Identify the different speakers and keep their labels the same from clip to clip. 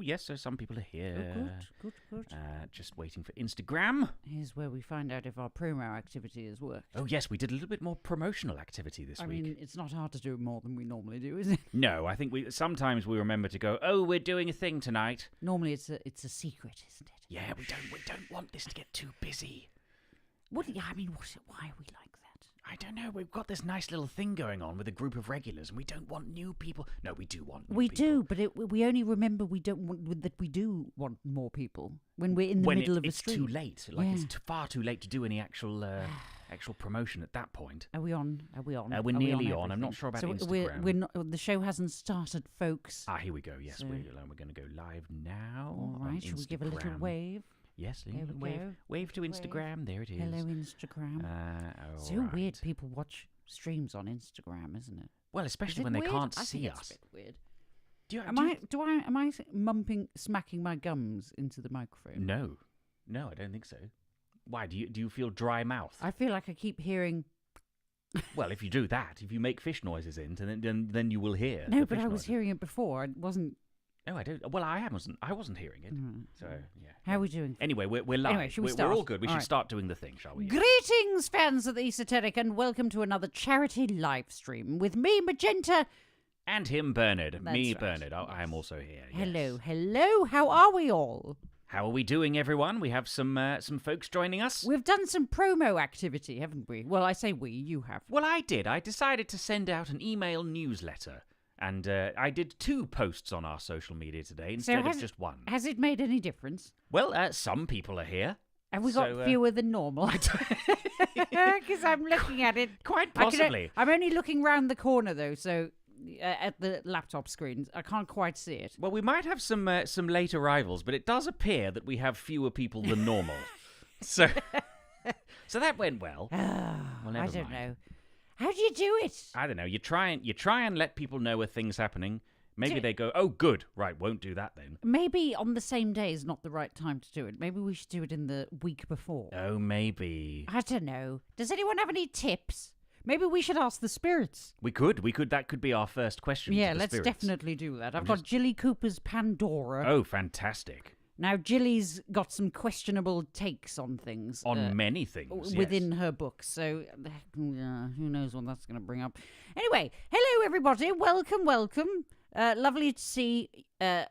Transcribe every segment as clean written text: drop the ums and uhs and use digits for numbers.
Speaker 1: yes, so some people are here.
Speaker 2: Oh, good.
Speaker 1: Just waiting for Instagram.
Speaker 2: Here's where we find out if our promo activity has worked.
Speaker 1: Oh, yes, we did a little bit more promotional activity this week.
Speaker 2: I mean, it's not hard to do more than we normally do, is it?
Speaker 1: No, I think sometimes we remember to go, oh, we're doing a thing tonight.
Speaker 2: Normally it's a secret, isn't it?
Speaker 1: Yeah, we don't want this to get too busy.
Speaker 2: Why are we like that?
Speaker 1: I don't know. We've got this nice little thing going on with a group of regulars, and we don't want new people. No, we do want new people.
Speaker 2: Do, but we only remember we don't want that. We do want more people when we're in the middle of a stream.
Speaker 1: It's too late. Like it's far too late to do any actual promotion at that point.
Speaker 2: Are we on?
Speaker 1: We're nearly on. I'm not sure about Instagram.
Speaker 2: We're not. The show hasn't started, folks.
Speaker 1: Here we go. Yes, we're going to go live now.
Speaker 2: All right. Shall we give a little wave?
Speaker 1: Yes,
Speaker 2: wave.
Speaker 1: Wave to Instagram. There it is.
Speaker 2: Hello, Instagram. So weird. People watch streams on Instagram, isn't it?
Speaker 1: Well, especially when they can't see us.
Speaker 2: It's a bit weird. Am I smacking my gums into the microphone?
Speaker 1: No, I don't think so. Why do you feel dry mouth?
Speaker 2: I feel like I keep hearing.
Speaker 1: Well, if you do that, if you make fish noises then you will hear.
Speaker 2: No, but I was hearing it before. I wasn't.
Speaker 1: No, I don't. Well, I wasn't hearing it. So yeah.
Speaker 2: How are we doing?
Speaker 1: Anyway, we're live.
Speaker 2: Anyway, should we start?
Speaker 1: We're all good. We should start doing the thing, shall we?
Speaker 2: Greetings, fans of the esoteric, and welcome to another charity live stream with me, Magenta,
Speaker 1: and him, Bernard.
Speaker 2: That's right.
Speaker 1: Bernard. I am also here.
Speaker 2: Hello. How are we all?
Speaker 1: How are we doing, everyone? We have some folks joining us.
Speaker 2: We've done some promo activity, haven't we? Well, I say we. You have.
Speaker 1: Well, I did. I decided to send out an email newsletter. And I did 2 posts on our social media today instead of just 1.
Speaker 2: Has it made any difference?
Speaker 1: Well, some people are here.
Speaker 2: Have we got fewer than normal? Because I'm looking at it.
Speaker 1: Quite possibly.
Speaker 2: I'm only looking round the corner, though, so at the laptop screen. I can't quite see it.
Speaker 1: Well, we might have some late arrivals, but it does appear that we have fewer people than normal. so that went well. Well,
Speaker 2: I don't know. How do you do it?
Speaker 1: I don't know. You try and let people know where things happening. Maybe they go, oh, good. Right, won't do that then.
Speaker 2: Maybe on the same day is not the right time to do it. Maybe we should do it in the week before.
Speaker 1: Oh, maybe.
Speaker 2: I don't know. Does anyone have any tips? Maybe we should ask the spirits.
Speaker 1: We could. That could be our first question.
Speaker 2: Yeah,
Speaker 1: to the
Speaker 2: let's
Speaker 1: spirits.
Speaker 2: Definitely do that. I've got Jilly Cooper's Pandora.
Speaker 1: Oh, fantastic.
Speaker 2: Now, Jilly's got some questionable takes on things.
Speaker 1: On many things,
Speaker 2: within her book, so who knows what that's going to bring up. Anyway, hello, everybody. Welcome. Lovely to see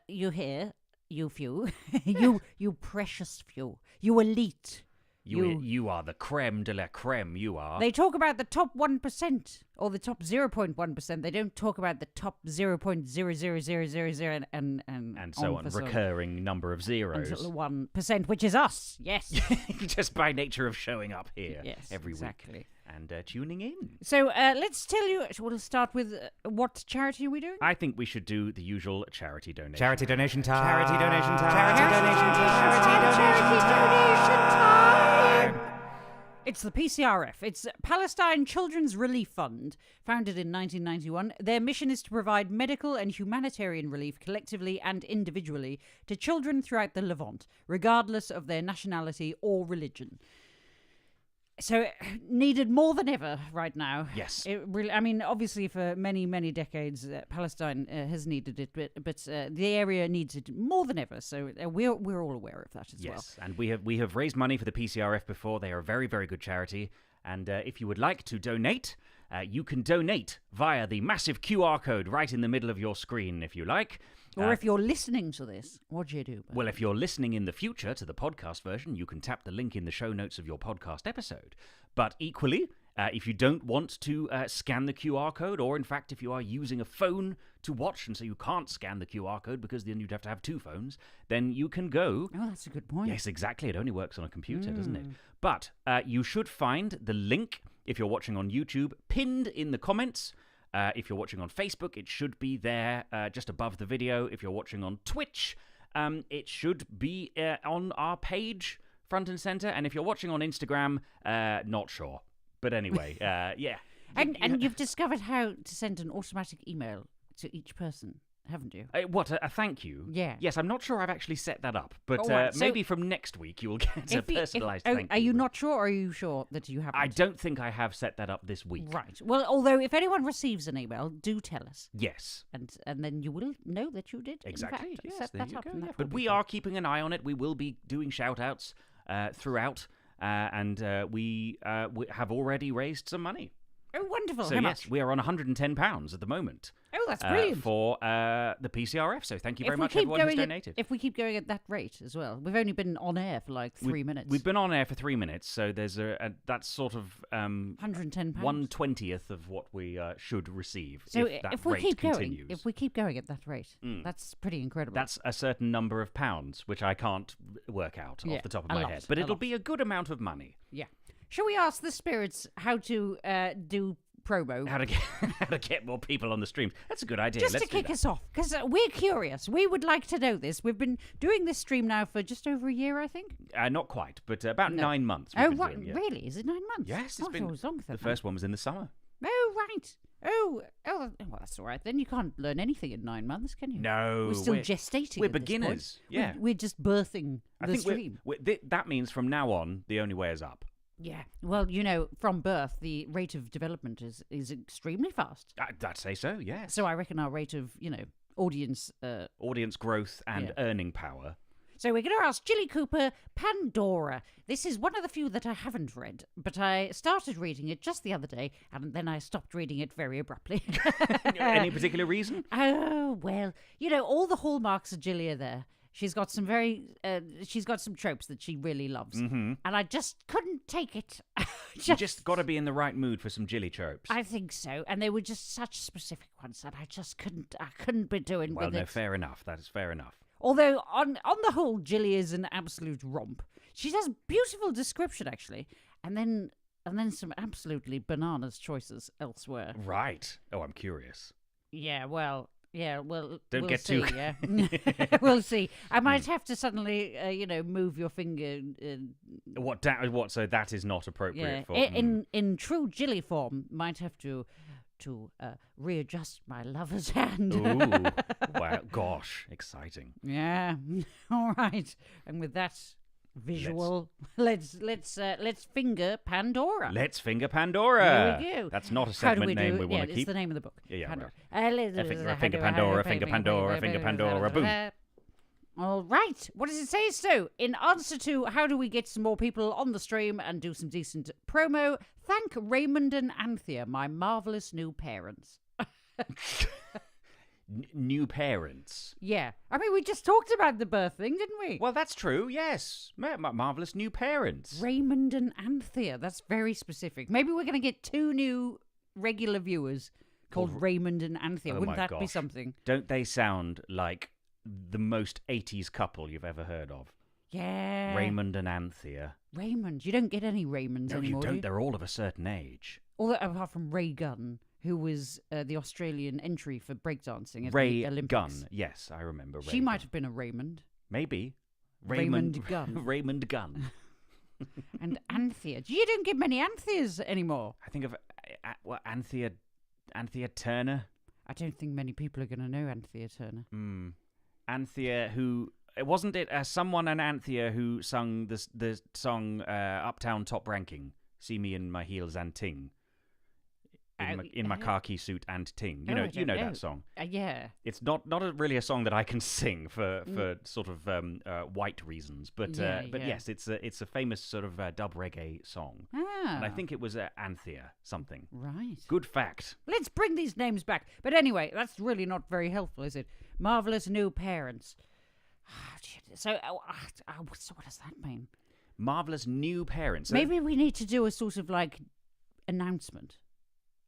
Speaker 2: you here, you few. you precious few. You elite.
Speaker 1: You are the creme de la creme, you are.
Speaker 2: They talk about the top 1% or the top 0.1%. They don't talk about the top 0.00000 and
Speaker 1: so on. Recurring number of zeros.
Speaker 2: Until 1%, which is us. Yes.
Speaker 1: Just by nature of showing up here every
Speaker 2: exactly.
Speaker 1: week. And tuning in.
Speaker 2: So let's tell you, we'll start with what charity are we doing?
Speaker 1: I think we should do the usual charity donation.
Speaker 3: Charity donation time.
Speaker 1: Charity donation time.
Speaker 3: Charity donation time.
Speaker 2: Charity donation time. It's the PCRF. It's Palestine Children's Relief Fund, founded in 1991. Their mission is to provide medical and humanitarian relief collectively and individually to children throughout the Levant, regardless of their nationality or religion. So needed more than ever right now.
Speaker 1: Yes.
Speaker 2: It really, I mean, obviously for many, many decades, Palestine has needed it, but the area needs it more than ever. So we're all aware of that as well.
Speaker 1: Yes, and we have raised money for the PCRF before. They are a very, very good charity. And if you would like to donate, you can donate via the massive QR code right in the middle of your screen, if you like.
Speaker 2: Or if you're listening to this, what do you do?
Speaker 1: Well, if you're listening in the future to the podcast version, you can tap the link in the show notes of your podcast episode. But equally, if you don't want to scan the QR code, or in fact, if you are using a phone to watch, and so you can't scan the QR code because then you'd have to have 2 phones, then you can go...
Speaker 2: Oh, that's a good point.
Speaker 1: Yes, exactly. It only works on a computer, doesn't it? But you should find the link, if you're watching on YouTube, pinned in the comments. If you're watching on Facebook, it should be there just above the video. If you're watching on Twitch, it should be on our page, front and center. And if you're watching on Instagram, not sure. But anyway, yeah.
Speaker 2: And you've discovered how to send an automatic email to each person. haven't you?
Speaker 1: What, a thank you?
Speaker 2: Yeah.
Speaker 1: Yes, I'm not sure I've actually set that up, but
Speaker 2: All right, so
Speaker 1: maybe from next week you will get a personalised thank you.
Speaker 2: Are you not sure, or are you sure that you haven't?
Speaker 1: I don't think I have set that up this week.
Speaker 2: Right. Well, although if anyone receives an email, do tell us.
Speaker 1: Yes.
Speaker 2: And then you will know that you did,
Speaker 1: Exactly.
Speaker 2: in fact,
Speaker 1: Yes,
Speaker 2: set
Speaker 1: there
Speaker 2: that
Speaker 1: you
Speaker 2: up.
Speaker 1: go,
Speaker 2: And
Speaker 1: yeah.
Speaker 2: that
Speaker 1: But
Speaker 2: will be
Speaker 1: we
Speaker 2: fun.
Speaker 1: are keeping an eye on it. We will be doing shout-outs throughout, and we have already raised some money.
Speaker 2: Oh, wonderful.
Speaker 1: So
Speaker 2: How
Speaker 1: yes,
Speaker 2: much?
Speaker 1: we are on £110 at the moment.
Speaker 2: Oh, that's brilliant.
Speaker 1: For the PCRF. So thank you very
Speaker 2: If we
Speaker 1: much,
Speaker 2: keep
Speaker 1: everyone who's
Speaker 2: going
Speaker 1: donated.
Speaker 2: If we keep going at that rate as well. We've only been on air for like 3 minutes.
Speaker 1: We've been on air for 3 minutes, so there's that's sort of
Speaker 2: £110.
Speaker 1: 1/20th of what we should receive
Speaker 2: So
Speaker 1: if that
Speaker 2: we
Speaker 1: rate
Speaker 2: keep
Speaker 1: continues.
Speaker 2: going, if we keep going at that rate, that's pretty incredible.
Speaker 1: That's a certain number of pounds, which I can't work out
Speaker 2: Yeah,
Speaker 1: off the top of
Speaker 2: a
Speaker 1: my
Speaker 2: lot,
Speaker 1: head. But
Speaker 2: a
Speaker 1: it'll
Speaker 2: lot.
Speaker 1: be a good amount of money.
Speaker 2: Yeah. Shall we ask the spirits how to do promo?
Speaker 1: How to get more people on the stream. That's a good idea.
Speaker 2: Just
Speaker 1: Let's
Speaker 2: to
Speaker 1: do
Speaker 2: kick
Speaker 1: that.
Speaker 2: us off, because we're curious. We would like to know this. We've been doing this stream now for just over a year, I think.
Speaker 1: Not quite, but about 9 months.
Speaker 2: Oh,
Speaker 1: we've been
Speaker 2: right.
Speaker 1: doing, yeah.
Speaker 2: Really? Is it 9 months?
Speaker 1: Yes, it's
Speaker 2: Oh,
Speaker 1: been.
Speaker 2: it was longer than
Speaker 1: The first one was in the summer.
Speaker 2: Oh, right. Oh, well, that's all right. Then you can't learn anything in 9 months, can you?
Speaker 1: No,
Speaker 2: We're still gestating.
Speaker 1: we're
Speaker 2: at this
Speaker 1: beginners,
Speaker 2: point.
Speaker 1: yeah.
Speaker 2: We're just birthing
Speaker 1: I
Speaker 2: the
Speaker 1: think
Speaker 2: stream.
Speaker 1: that means from now on, the only way is up.
Speaker 2: Yeah. Well, from birth, the rate of development is extremely fast.
Speaker 1: I'd say so, yes.
Speaker 2: So I reckon our rate of, audience.
Speaker 1: Audience growth and
Speaker 2: Yeah.
Speaker 1: earning power.
Speaker 2: So we're going to ask Jilly Cooper, Pandora. This is one of the few that I haven't read, but I started reading it just the other day, and then I stopped reading it very abruptly.
Speaker 1: Any particular reason?
Speaker 2: Oh, well, all the hallmarks of Jilly are there. She's got some she's got some tropes that she really loves.
Speaker 1: Mm-hmm.
Speaker 2: And I just couldn't take it.
Speaker 1: You just got to be in the right mood for some Jilly tropes.
Speaker 2: I think so. And they were just such specific ones that I just couldn't be doing
Speaker 1: Well,
Speaker 2: with
Speaker 1: no,
Speaker 2: it.
Speaker 1: fair enough. That is fair enough.
Speaker 2: Although, on the whole, Jilly is an absolute romp. She does beautiful description, actually. And then some absolutely bananas choices elsewhere.
Speaker 1: Right. Oh, I'm curious.
Speaker 2: Yeah, well,
Speaker 1: Don't
Speaker 2: we'll
Speaker 1: get
Speaker 2: see,
Speaker 1: too-
Speaker 2: yeah. We'll see. I might have to suddenly, move your finger.
Speaker 1: What? So that is not appropriate for.
Speaker 2: In true Jilly form, might have to readjust my lover's hand.
Speaker 1: Ooh. Wow. Gosh. Exciting.
Speaker 2: Yeah. All right. And with that visual, let's finger Pandora.
Speaker 1: Let's finger Pandora.
Speaker 2: Here we go.
Speaker 1: That's not a
Speaker 2: How do
Speaker 1: segment name
Speaker 2: do
Speaker 1: we
Speaker 2: it?
Speaker 1: want
Speaker 2: Yeah,
Speaker 1: to
Speaker 2: it's
Speaker 1: keep.
Speaker 2: the name of the book.
Speaker 1: Yeah,
Speaker 2: Pandora.
Speaker 1: Finger Pandora, finger Pandora, finger Pandora, boom.
Speaker 2: All right. What does it say, Stu? In answer to how do we get some more people on the stream and do some decent promo, thank Raymond and Anthea, my marvellous new parents.
Speaker 1: New parents.
Speaker 2: Yeah. I mean, we just talked about the birth thing, didn't we?
Speaker 1: Well, that's true. Yes. Marvelous new parents.
Speaker 2: Raymond and Anthea. That's very specific. Maybe we're going to get 2 new regular viewers called Raymond and Anthea.
Speaker 1: Oh
Speaker 2: Wouldn't
Speaker 1: my
Speaker 2: that be
Speaker 1: gosh.
Speaker 2: something?
Speaker 1: Don't they sound like the most 80s couple you've ever heard of?
Speaker 2: Yeah.
Speaker 1: Raymond and Anthea.
Speaker 2: Raymond. You don't get any Raymonds
Speaker 1: No,
Speaker 2: anymore,
Speaker 1: you
Speaker 2: do
Speaker 1: don't.
Speaker 2: you?
Speaker 1: They're all of a certain age.
Speaker 2: Apart from Ray Gunn, who was the Australian entry for breakdancing at
Speaker 1: Ray
Speaker 2: the Olympics.
Speaker 1: Gunn. Yes, I remember Ray
Speaker 2: She might
Speaker 1: Gunn.
Speaker 2: have been a Raymond.
Speaker 1: Maybe.
Speaker 2: Raymond Gunn.
Speaker 1: Raymond Gunn.
Speaker 2: And Anthea. You don't get many Antheas anymore.
Speaker 1: I think of Anthea Turner.
Speaker 2: I don't think many people are going to know Anthea Turner.
Speaker 1: Anthea, who wasn't it someone and Anthea who sung the song Uptown Top Ranking, See Me in My Heels and Ting, in my khaki suit and ting. You know that song.
Speaker 2: Yeah.
Speaker 1: It's not really a song that I can sing for sort of white reasons, but
Speaker 2: Yeah.
Speaker 1: yes, it's a famous sort of dub reggae song,
Speaker 2: Ah.
Speaker 1: and I think it was Anthea something.
Speaker 2: Right.
Speaker 1: Good fact.
Speaker 2: Let's bring these names back. But anyway, that's really not very helpful, is it? Marvelous new parents. So what does that mean?
Speaker 1: Marvelous new parents.
Speaker 2: Maybe we need to do a sort of like announcement.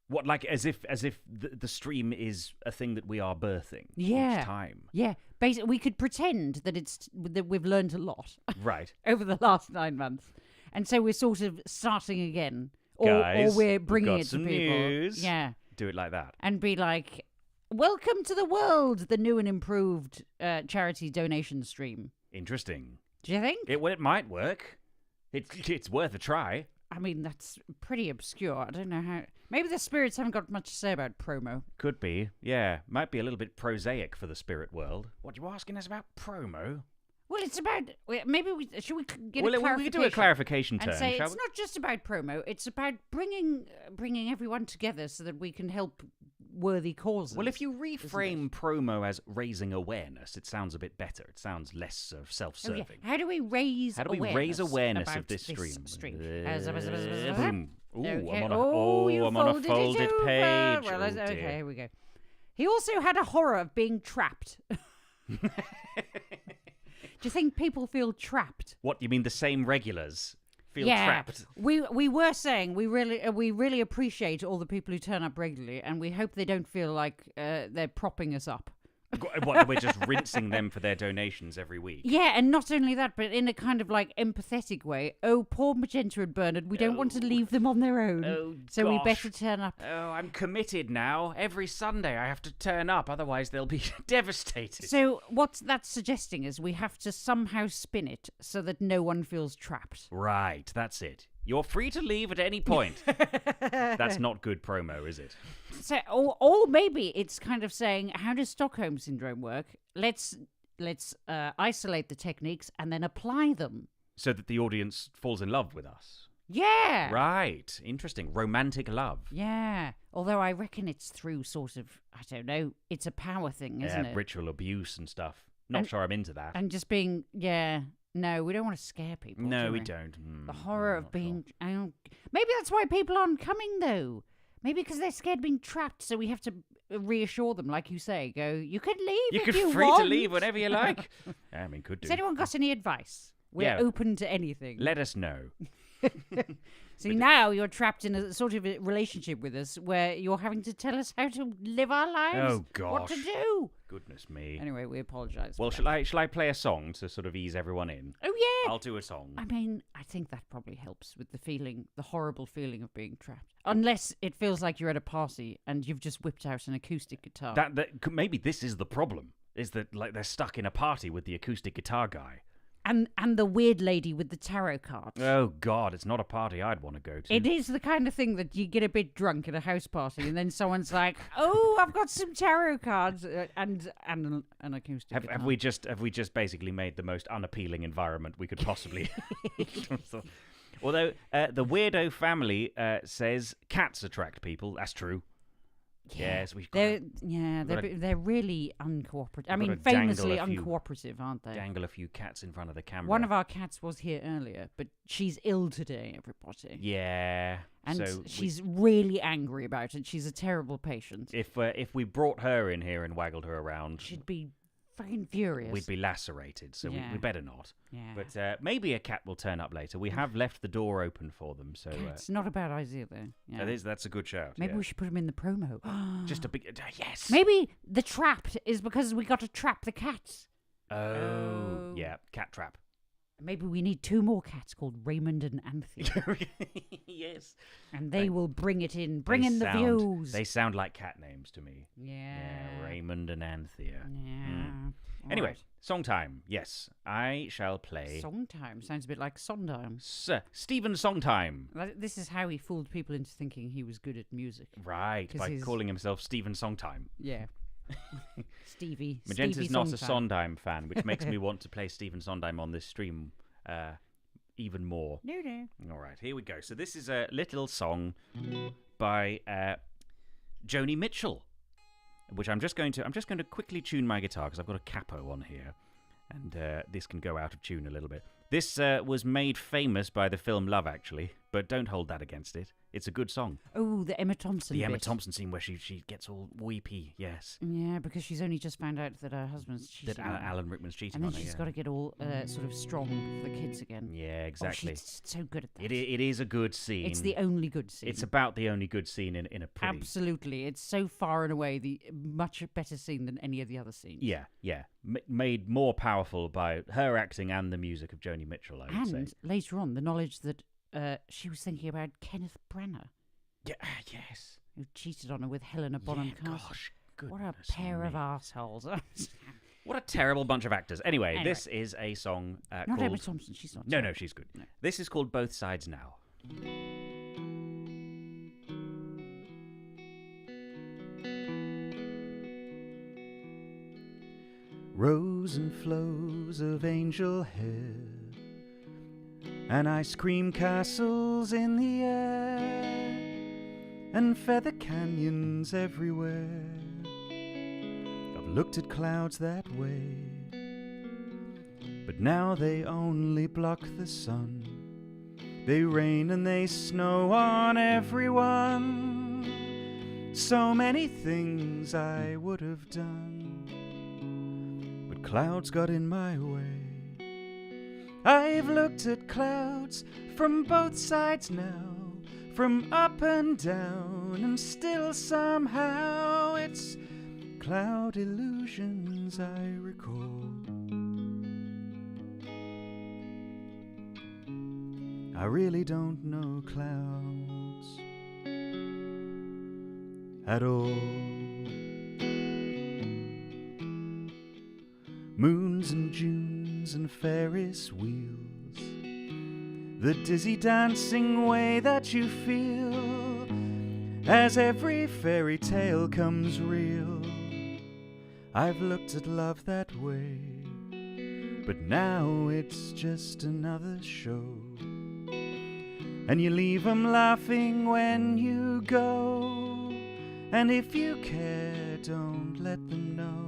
Speaker 1: What, like as if the stream is a thing that we are birthing
Speaker 2: Yeah.
Speaker 1: each time.
Speaker 2: Yeah. Basically, we could pretend that we've learned a lot
Speaker 1: Right.
Speaker 2: over the last 9 months, and so we're sort of starting again, or
Speaker 1: Guys,
Speaker 2: we're
Speaker 1: we've
Speaker 2: bringing
Speaker 1: got
Speaker 2: it to
Speaker 1: some
Speaker 2: people.
Speaker 1: news.
Speaker 2: Yeah.
Speaker 1: Do it like that.
Speaker 2: And be like, welcome to the world, the new and improved charity donation stream.
Speaker 1: Interesting.
Speaker 2: Do you think?
Speaker 1: It might work. It's worth a try.
Speaker 2: I mean, that's pretty obscure. I don't know how. Maybe the spirits haven't got much to say about promo.
Speaker 1: Could be, yeah. Might be a little bit prosaic for the spirit world. What, you asking us about promo?
Speaker 2: Well, it's about. Maybe should we get a clarification?
Speaker 1: We could do a clarification term,
Speaker 2: and say
Speaker 1: shall
Speaker 2: it's
Speaker 1: we?
Speaker 2: not just about promo. It's about bringing everyone together so that we can help worthy causes.
Speaker 1: Well, if you reframe promo as raising awareness, it sounds a bit better. It sounds less self-serving.
Speaker 2: Oh, yeah. How do we raise
Speaker 1: awareness of this stream? Boom. Ooh,
Speaker 2: Okay.
Speaker 1: I'm on a folded
Speaker 2: it over.
Speaker 1: page.
Speaker 2: Well,
Speaker 1: Oh,
Speaker 2: okay,
Speaker 1: dear.
Speaker 2: here we go. He also had a horror of being trapped. Do you think people feel trapped?
Speaker 1: What, you mean the same regulars feel
Speaker 2: yeah,
Speaker 1: trapped?
Speaker 2: we were saying we really appreciate all the people who turn up regularly, and we hope they don't feel like they're propping us up.
Speaker 1: What, we're just rinsing them for their donations every week?
Speaker 2: Yeah, and not only that, but in a kind of like empathetic way. Oh, poor Magenta and Bernard, we don't want to leave them on their own.
Speaker 1: Oh,
Speaker 2: so we
Speaker 1: gosh.
Speaker 2: better turn up.
Speaker 1: Oh, I'm committed now. Every Sunday I have to turn up, otherwise they'll be devastated.
Speaker 2: So what that's suggesting is we have to somehow spin it so that no one feels trapped.
Speaker 1: Right, that's it. You're free to leave at any point. That's not good promo, is it?
Speaker 2: So, or maybe it's kind of saying, how does Stockholm Syndrome work? Let's isolate the techniques and then apply them.
Speaker 1: So that the audience falls in love with us.
Speaker 2: Yeah.
Speaker 1: Right. Interesting. Romantic love.
Speaker 2: Yeah. Although I reckon it's through sort of, I don't know, it's a power thing, isn't it?
Speaker 1: Ritual abuse and stuff. Not sure I'm into that.
Speaker 2: And just being, no, we don't want to scare people.
Speaker 1: No,
Speaker 2: do
Speaker 1: we don't.
Speaker 2: The horror of
Speaker 1: not
Speaker 2: being. Maybe that's why people aren't coming, though. Maybe because they're scared of being trapped, so we have to reassure them, like you say. Go, you can leave if you
Speaker 1: You're free
Speaker 2: want.
Speaker 1: to leave whenever you like. I mean, could do.
Speaker 2: Has anyone got any advice? We're open to anything.
Speaker 1: Let us know.
Speaker 2: See, now you're trapped in a sort of a relationship with us where you're having to tell us how to live our lives.
Speaker 1: Oh, gosh.
Speaker 2: What to do.
Speaker 1: Goodness me.
Speaker 2: Anyway, we apologise.
Speaker 1: Well, shall I play a song to sort of ease everyone in?
Speaker 2: Oh, yeah.
Speaker 1: I'll do a song.
Speaker 2: I mean, I think that probably helps with the horrible feeling of being trapped. Unless it feels like you're at a party and you've just whipped out an acoustic guitar.
Speaker 1: Maybe this is the problem, is that like they're stuck in a party with the acoustic guitar guy.
Speaker 2: And the weird lady with the tarot cards.
Speaker 1: Oh, God, it's not a party I'd want to go to.
Speaker 2: It is the kind of thing that you get a bit drunk at a house party and then someone's like, oh, I've got some tarot cards and an acoustic guitar.
Speaker 1: Have we just basically made the most unappealing environment we could possibly... Although the weirdo family says cats attract people. That's true.
Speaker 2: Yeah.
Speaker 1: Yes,
Speaker 2: they're really uncooperative. I mean,
Speaker 1: gotta dangle
Speaker 2: famously
Speaker 1: a few-
Speaker 2: uncooperative, aren't they?
Speaker 1: dangle a few cats in front of the camera.
Speaker 2: One of our cats was here earlier, but she's ill today, everybody.
Speaker 1: Yeah.
Speaker 2: And
Speaker 1: so
Speaker 2: she's really angry about it. She's a terrible patient.
Speaker 1: if we brought her in here and waggled her around,
Speaker 2: She'd be fucking furious.
Speaker 1: we'd be lacerated. So
Speaker 2: Yeah.
Speaker 1: we better not.
Speaker 2: Yeah.
Speaker 1: But maybe a cat will turn up later. We have left the door open for them, so
Speaker 2: It's not a bad idea, though. Yeah.
Speaker 1: that's a good shout.
Speaker 2: Maybe
Speaker 1: yeah.
Speaker 2: we should put him in the promo.
Speaker 1: Just a big yes.
Speaker 2: Maybe the trapped is because we got to trap the cats.
Speaker 1: Oh, yeah, cat trap.
Speaker 2: Maybe we need 2 more cats called Raymond and Anthea.
Speaker 1: Yes.
Speaker 2: And they will bring it in. Bring in the views.
Speaker 1: They sound like cat names to me.
Speaker 2: Yeah.
Speaker 1: Raymond and Anthea.
Speaker 2: Yeah. All
Speaker 1: Anyway,
Speaker 2: right.
Speaker 1: song time. Yes, I shall play.
Speaker 2: Song time sounds a bit like Sondheim.
Speaker 1: Stephen Songtime.
Speaker 2: This is how he fooled people into thinking he was good at music.
Speaker 1: Right,
Speaker 2: 'Cause
Speaker 1: by
Speaker 2: he's-
Speaker 1: calling himself Stephen Songtime.
Speaker 2: Yeah. Stevie.
Speaker 1: Magenta's
Speaker 2: Stevie
Speaker 1: not a
Speaker 2: Sondheim.
Speaker 1: Sondheim fan, which makes me want to play Stephen Sondheim on this stream even more.
Speaker 2: No.
Speaker 1: All right, here we go. So this is a little song by Joni Mitchell, which I'm just going to quickly tune my guitar because I've got a capo on here, and this can go out of tune a little bit. This was made famous by the film Love, actually, but don't hold that against it. It's a good song.
Speaker 2: Oh, the Emma Thompson
Speaker 1: The Emma
Speaker 2: bit.
Speaker 1: Thompson scene where she gets all weepy, yes.
Speaker 2: Yeah, because she's only just found out that her husband's cheating.
Speaker 1: That
Speaker 2: on her.
Speaker 1: Alan Rickman's cheating
Speaker 2: And then
Speaker 1: on her,
Speaker 2: she's
Speaker 1: yeah.
Speaker 2: got to get all sort of strong for the kids again.
Speaker 1: Yeah,
Speaker 2: Oh,
Speaker 1: exactly.
Speaker 2: she's so good at that.
Speaker 1: It is a good scene.
Speaker 2: It's the only good scene.
Speaker 1: It's about the only good scene in a pretty...
Speaker 2: Absolutely. It's so far and away the much better scene than any of the other scenes.
Speaker 1: Yeah. Made more powerful by her acting and the music of Joni Mitchell, I would say.
Speaker 2: And later on, the knowledge that she was thinking about Kenneth Branagh,
Speaker 1: Yeah, yes.
Speaker 2: who cheated on her with Helena Bonham Carter.
Speaker 1: Gosh,
Speaker 2: What a
Speaker 1: goodness
Speaker 2: pair of
Speaker 1: me.
Speaker 2: assholes.
Speaker 1: What a terrible bunch of actors. Anyway,
Speaker 2: Anyway.
Speaker 1: this is a song
Speaker 2: Not
Speaker 1: called...
Speaker 2: Emma Thompson, she's not.
Speaker 1: No, she's good.
Speaker 2: No.
Speaker 1: This is called Both Sides Now. Rows and flows of angel hair and ice cream castles in the air and feather canyons everywhere. I've looked at clouds that way, but now they only block the sun. They rain and they snow on everyone. So many things I would have done, clouds got in my way. I've looked at clouds from both sides now, from up and down, and still somehow it's cloud illusions I recall. I really don't know clouds at all. Moons and Junes and Ferris wheels, the dizzy dancing way that you feel as every fairy tale comes real. I've looked at love that way, but now it's just another show. And you leave 'em laughing when you go, and if you care, don't let them know.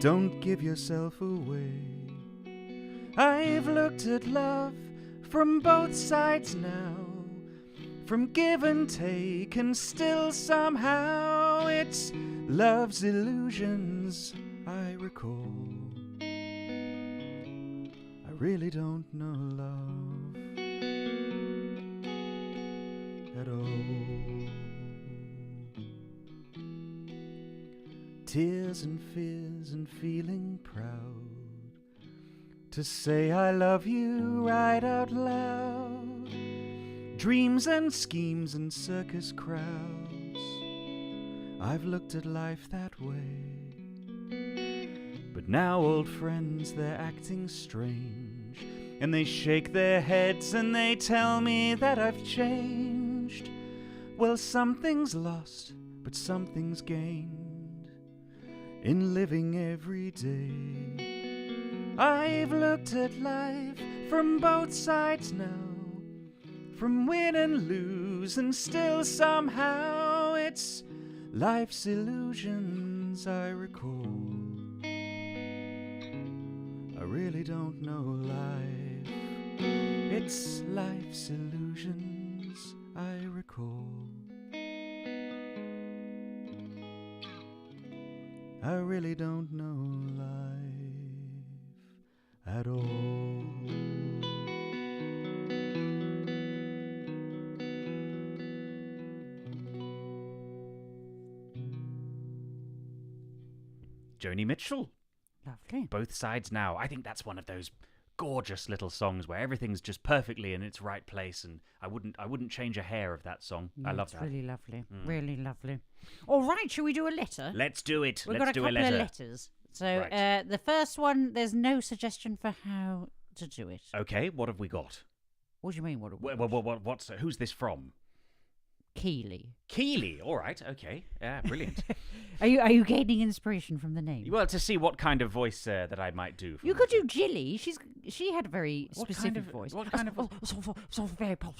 Speaker 1: Don't give yourself away. I've looked at love from both sides now, from give and take, and still somehow it's love's illusions I recall. I really don't know love at all. Tears and fears and feeling proud to say I love you right out loud. Dreams and schemes and circus crowds. I've looked at life that way, but now old friends, they're acting strange, and they shake their heads and they tell me that I've changed. Well, something's lost, but something's gained in living every day. I've looked at life from both sides now, from win and lose, and still somehow it's life's illusions I recall. I really don't know life, it's life's illusions I recall. I really don't know life at all. Joni Mitchell.
Speaker 2: Lovely.
Speaker 1: Both Sides Now. I think that's one of those gorgeous little songs where everything's just perfectly in its right place, and I wouldn't change a hair of that song. I love that.
Speaker 2: Really lovely. Really lovely. All right, shall we do a letter?
Speaker 1: Let's do it.
Speaker 2: We've
Speaker 1: Let's
Speaker 2: got a
Speaker 1: do
Speaker 2: couple
Speaker 1: a letter.
Speaker 2: of letters. So
Speaker 1: Right.
Speaker 2: the first one, there's no suggestion for how to do it.
Speaker 1: Okay, what have we got?
Speaker 2: What do you mean?
Speaker 1: Who's this from?
Speaker 2: Keeley.
Speaker 1: Keeley. All right. Okay. Yeah, brilliant.
Speaker 2: Are you gaining inspiration from the name?
Speaker 1: Well, to see what kind of voice that I might do.
Speaker 2: You could do Jilly. She had a very
Speaker 1: What
Speaker 2: specific
Speaker 1: kind of-
Speaker 2: voice.
Speaker 1: what kind of-
Speaker 2: sort of very posh.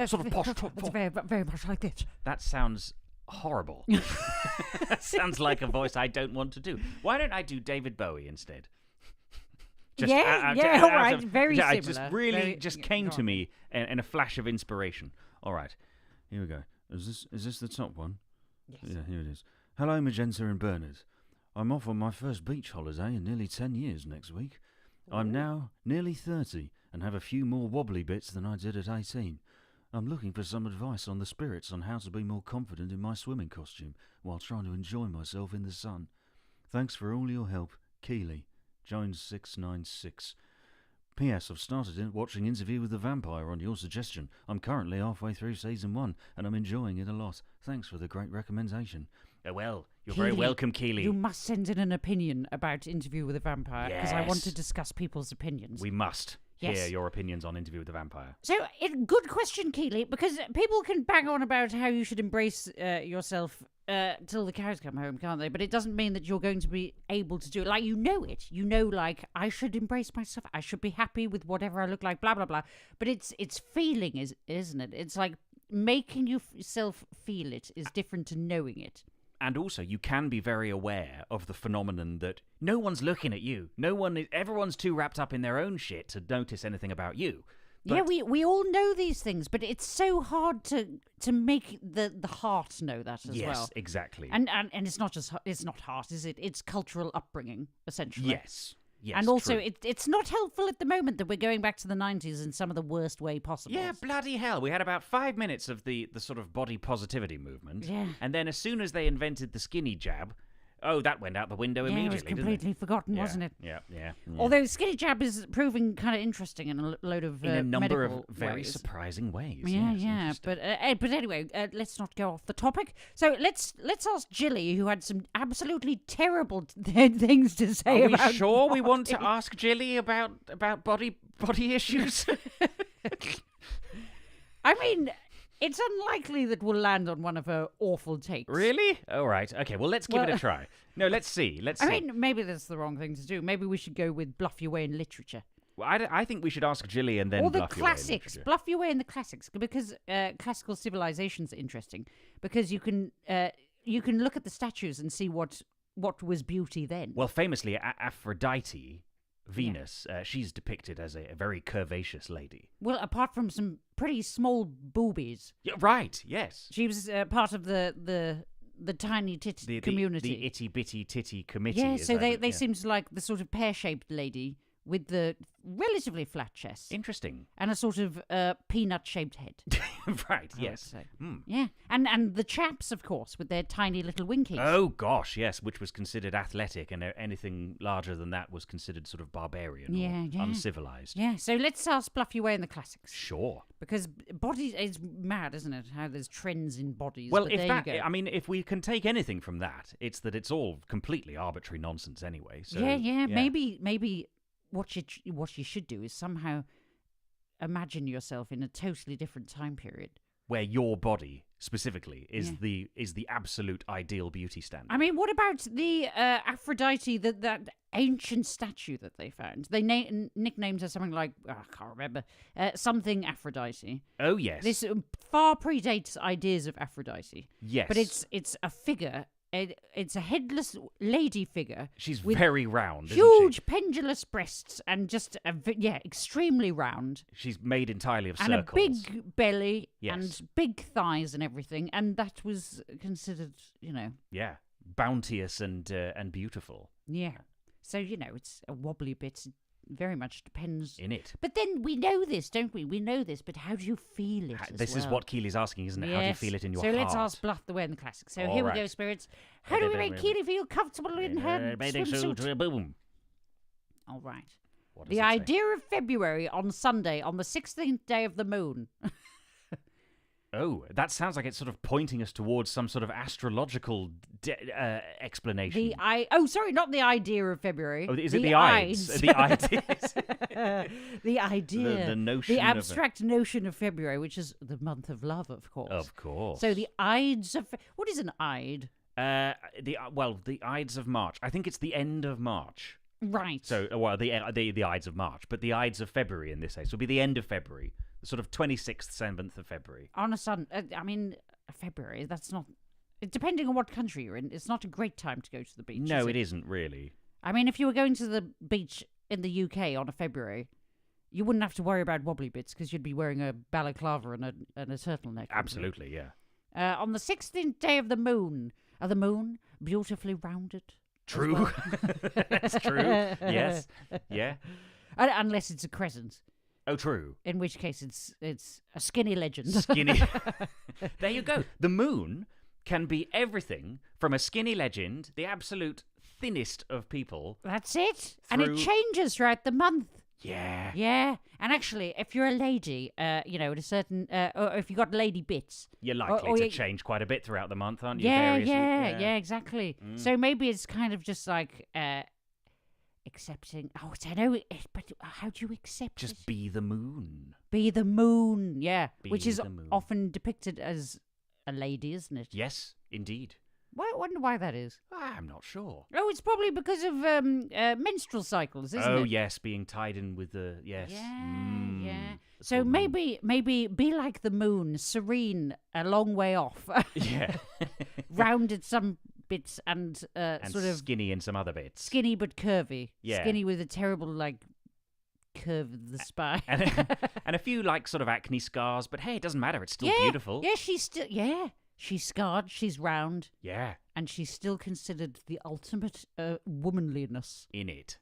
Speaker 3: Sort of posh.
Speaker 2: It's very much like this.
Speaker 1: That sounds horrible. That sounds like a voice I don't want to do. Why don't I do David Bowie instead?
Speaker 2: All right, very
Speaker 1: It
Speaker 2: similar.
Speaker 1: just really
Speaker 2: Very-
Speaker 1: just
Speaker 2: yeah,
Speaker 1: came
Speaker 2: go
Speaker 1: to
Speaker 2: on.
Speaker 1: me in a flash of inspiration. All right, here we go. Is this the top one?
Speaker 2: Yes.
Speaker 1: Yeah, here it is. Hello, Magenta and Bernard. I'm off on my first beach holiday in nearly 10 years next week. I'm now nearly 30 and have a few more wobbly bits than I did at 18. I'm looking for some advice on the spirits on how to be more confident in my swimming costume while trying to enjoy myself in the sun. Thanks for all your help, Keeley. Jones 696. P.S. I've started watching Interview with the Vampire on your suggestion. I'm currently halfway through season 1 and I'm enjoying it a lot. Thanks for the great recommendation. Well, you're very
Speaker 2: Keeley,
Speaker 1: welcome, Keeley.
Speaker 2: You must send in an opinion about Interview with a Vampire because I want to
Speaker 1: Yes.
Speaker 2: discuss people's opinions.
Speaker 1: We must. hear your opinions on Interview with the Vampire.
Speaker 2: So, good question, Keely, because people can bang on about how you should embrace yourself till the cows come home, can't they? But it doesn't mean that you're going to be able to do it. Like, you know it. You know, like, I should embrace myself. I should be happy with whatever I look like, blah, blah, blah. But it's feeling, isn't it? It's like making yourself feel it is different to knowing it.
Speaker 1: And also, you can be very aware of the phenomenon that no one's looking at you. Everyone's too wrapped up in their own shit to notice anything about you. But
Speaker 2: we all know these things, but it's so hard to make the heart know that as well.
Speaker 1: Yes, exactly.
Speaker 2: And it's not heart, is it? It's cultural upbringing, essentially.
Speaker 1: Yes. Yes,
Speaker 2: and also,
Speaker 1: true.
Speaker 2: it's not helpful at the moment that we're going back to the 90s in some of the worst way possible.
Speaker 1: Yeah, bloody hell. We had about 5 minutes of the sort of body positivity movement.
Speaker 2: Yeah.
Speaker 1: And then as soon as they invented the skinny jab, that went out the window immediately,
Speaker 2: it was completely forgotten, wasn't it?
Speaker 1: Yeah.
Speaker 2: Although skinny jab is proving kind of interesting in a load of
Speaker 1: in a number of
Speaker 2: medical
Speaker 1: very
Speaker 2: ways.
Speaker 1: surprising ways.
Speaker 2: Yeah. But anyway, let's not go off the topic. So let's ask Jilly, who had some absolutely terrible things to say about.
Speaker 1: Are we sure
Speaker 2: body.
Speaker 1: we want to ask Jilly about body issues?
Speaker 2: I mean, it's unlikely that we'll land on one of her awful takes.
Speaker 1: Really? All right. Okay. Well, let's give it a try. No, let's see.
Speaker 2: I mean, maybe that's the wrong thing to do. Maybe we should go with bluff your way in literature.
Speaker 1: Well, I think we should ask Jilly and then
Speaker 2: or the
Speaker 1: bluff
Speaker 2: classics.
Speaker 1: Your way in
Speaker 2: Bluff your way in the classics, because classical civilizations are interesting, because you can look at the statues and see what was beauty then.
Speaker 1: Well, famously, Aphrodite, Venus, she's depicted as a very curvaceous lady.
Speaker 2: Well, apart from some pretty small boobies.
Speaker 1: Yeah, right. Yes.
Speaker 2: She was part of the tiny tit community.
Speaker 1: The itty bitty titty committee.
Speaker 2: Yeah, so they seemed like the sort of pear-shaped lady with the relatively flat chest.
Speaker 1: Interesting.
Speaker 2: And a sort of peanut-shaped head.
Speaker 1: Right, yes.
Speaker 2: Yeah, and the chaps, of course, with their tiny little winkies.
Speaker 1: Oh, gosh, yes, which was considered athletic, and anything larger than that was considered sort of barbarian or uncivilized.
Speaker 2: Yeah, so let's bluff your way in the classics.
Speaker 1: Sure.
Speaker 2: Because bodies, it's mad, isn't it, how there's trends in bodies.
Speaker 1: Well,
Speaker 2: but
Speaker 1: if we can take anything from that, it's that it's all completely arbitrary nonsense anyway. So, yeah.
Speaker 2: Maybe what you should do is somehow imagine yourself in a totally different time period
Speaker 1: where your body specifically is the absolute ideal beauty standard.
Speaker 2: I mean, what about the Aphrodite, that ancient statue that they found? They nicknamed her something like, I can't remember, something Aphrodite.
Speaker 1: Oh yes,
Speaker 2: this far predates ideas of Aphrodite.
Speaker 1: Yes,
Speaker 2: but it's a figure. It's a headless lady figure.
Speaker 1: She's very round,
Speaker 2: huge
Speaker 1: isn't she?
Speaker 2: Pendulous breasts and just extremely round.
Speaker 1: She's made entirely of
Speaker 2: and
Speaker 1: circles.
Speaker 2: And a big belly
Speaker 1: yes.
Speaker 2: and big thighs and everything. And that was considered,
Speaker 1: Yeah, bounteous and beautiful.
Speaker 2: Yeah. So, it's a wobbly bit. Very much depends
Speaker 1: in it.
Speaker 2: But then we know this, don't we? We know this, but how do you feel it?
Speaker 1: This is what Keely's asking, isn't it?
Speaker 2: Yes.
Speaker 1: How do you feel it in your heart?
Speaker 2: So let's ask Bluff the Way in the Classics. So
Speaker 1: All
Speaker 2: here
Speaker 1: right.
Speaker 2: we go, spirits. How do we make Keely feel comfortable in her swimsuit?
Speaker 1: Boom.
Speaker 2: All right.
Speaker 1: What does
Speaker 2: The
Speaker 1: it say?
Speaker 2: idea of February on Sunday, on the 16th day of the moon.
Speaker 1: Oh, that sounds like it's sort of pointing us towards some sort of astrological explanation.
Speaker 2: Sorry, not the idea of February.
Speaker 1: Oh, is it the Ides? The Ides.
Speaker 2: The idea.
Speaker 1: The notion.
Speaker 2: The abstract notion of February, which is the month of love, of course.
Speaker 1: Of course.
Speaker 2: So the Ides of... What is an Ide?
Speaker 1: The Ides of March. I think it's the end of March.
Speaker 2: Right.
Speaker 1: So, the Ides of March, but the Ides of February in this case will be the end of February, the sort of 26th, 7th of February.
Speaker 2: On a Sunday, February, that's not... Depending on what country you're in, it's not a great time to go to the beach.
Speaker 1: No, it isn't really.
Speaker 2: I mean, if you were going to the beach in the UK on a February, you wouldn't have to worry about wobbly bits because you'd be wearing a balaclava and a turtleneck.
Speaker 1: Absolutely, yeah.
Speaker 2: On the 16th day of the moon, beautifully rounded.
Speaker 1: True.
Speaker 2: Well.
Speaker 1: That's true. Yes. Yeah.
Speaker 2: Unless it's a crescent.
Speaker 1: Oh, true.
Speaker 2: In which case it's a skinny legend.
Speaker 1: Skinny. There you go. The moon can be everything from a skinny legend, the absolute thinnest of people.
Speaker 2: That's it. And it changes throughout the month.
Speaker 1: Yeah.
Speaker 2: Yeah. And actually, if you're a lady, at a certain... or if you've got lady bits...
Speaker 1: You're likely to change quite a bit throughout the month, aren't you?
Speaker 2: Yeah, exactly. So maybe it's kind of just like... accepting. Oh, I don't know. But how do you accept
Speaker 1: Just
Speaker 2: it?
Speaker 1: be the moon.
Speaker 2: Be the moon, yeah. Which
Speaker 1: Be
Speaker 2: is
Speaker 1: the moon.
Speaker 2: often depicted as a lady, isn't it?
Speaker 1: Yes, indeed.
Speaker 2: I wonder why that is.
Speaker 1: I'm not sure.
Speaker 2: Oh, it's probably because of menstrual cycles, isn't it?
Speaker 1: Oh, yes, being tied in with the... Yes.
Speaker 2: Yeah.
Speaker 1: That's
Speaker 2: So
Speaker 1: called moon.
Speaker 2: maybe be like the moon, serene, a long way off,
Speaker 1: Yeah.
Speaker 2: rounded some bits and,
Speaker 1: And
Speaker 2: sort of
Speaker 1: skinny in some other bits.
Speaker 2: skinny but curvy.
Speaker 1: Yeah.
Speaker 2: Skinny with a terrible, like, curve of the spine.
Speaker 1: And a few, like, sort of acne scars, but hey, it doesn't matter. It's still
Speaker 2: yeah,
Speaker 1: beautiful.
Speaker 2: Yeah, she's scarred, she's round,
Speaker 1: Yeah.
Speaker 2: and she's still considered the ultimate womanliness.
Speaker 1: In it.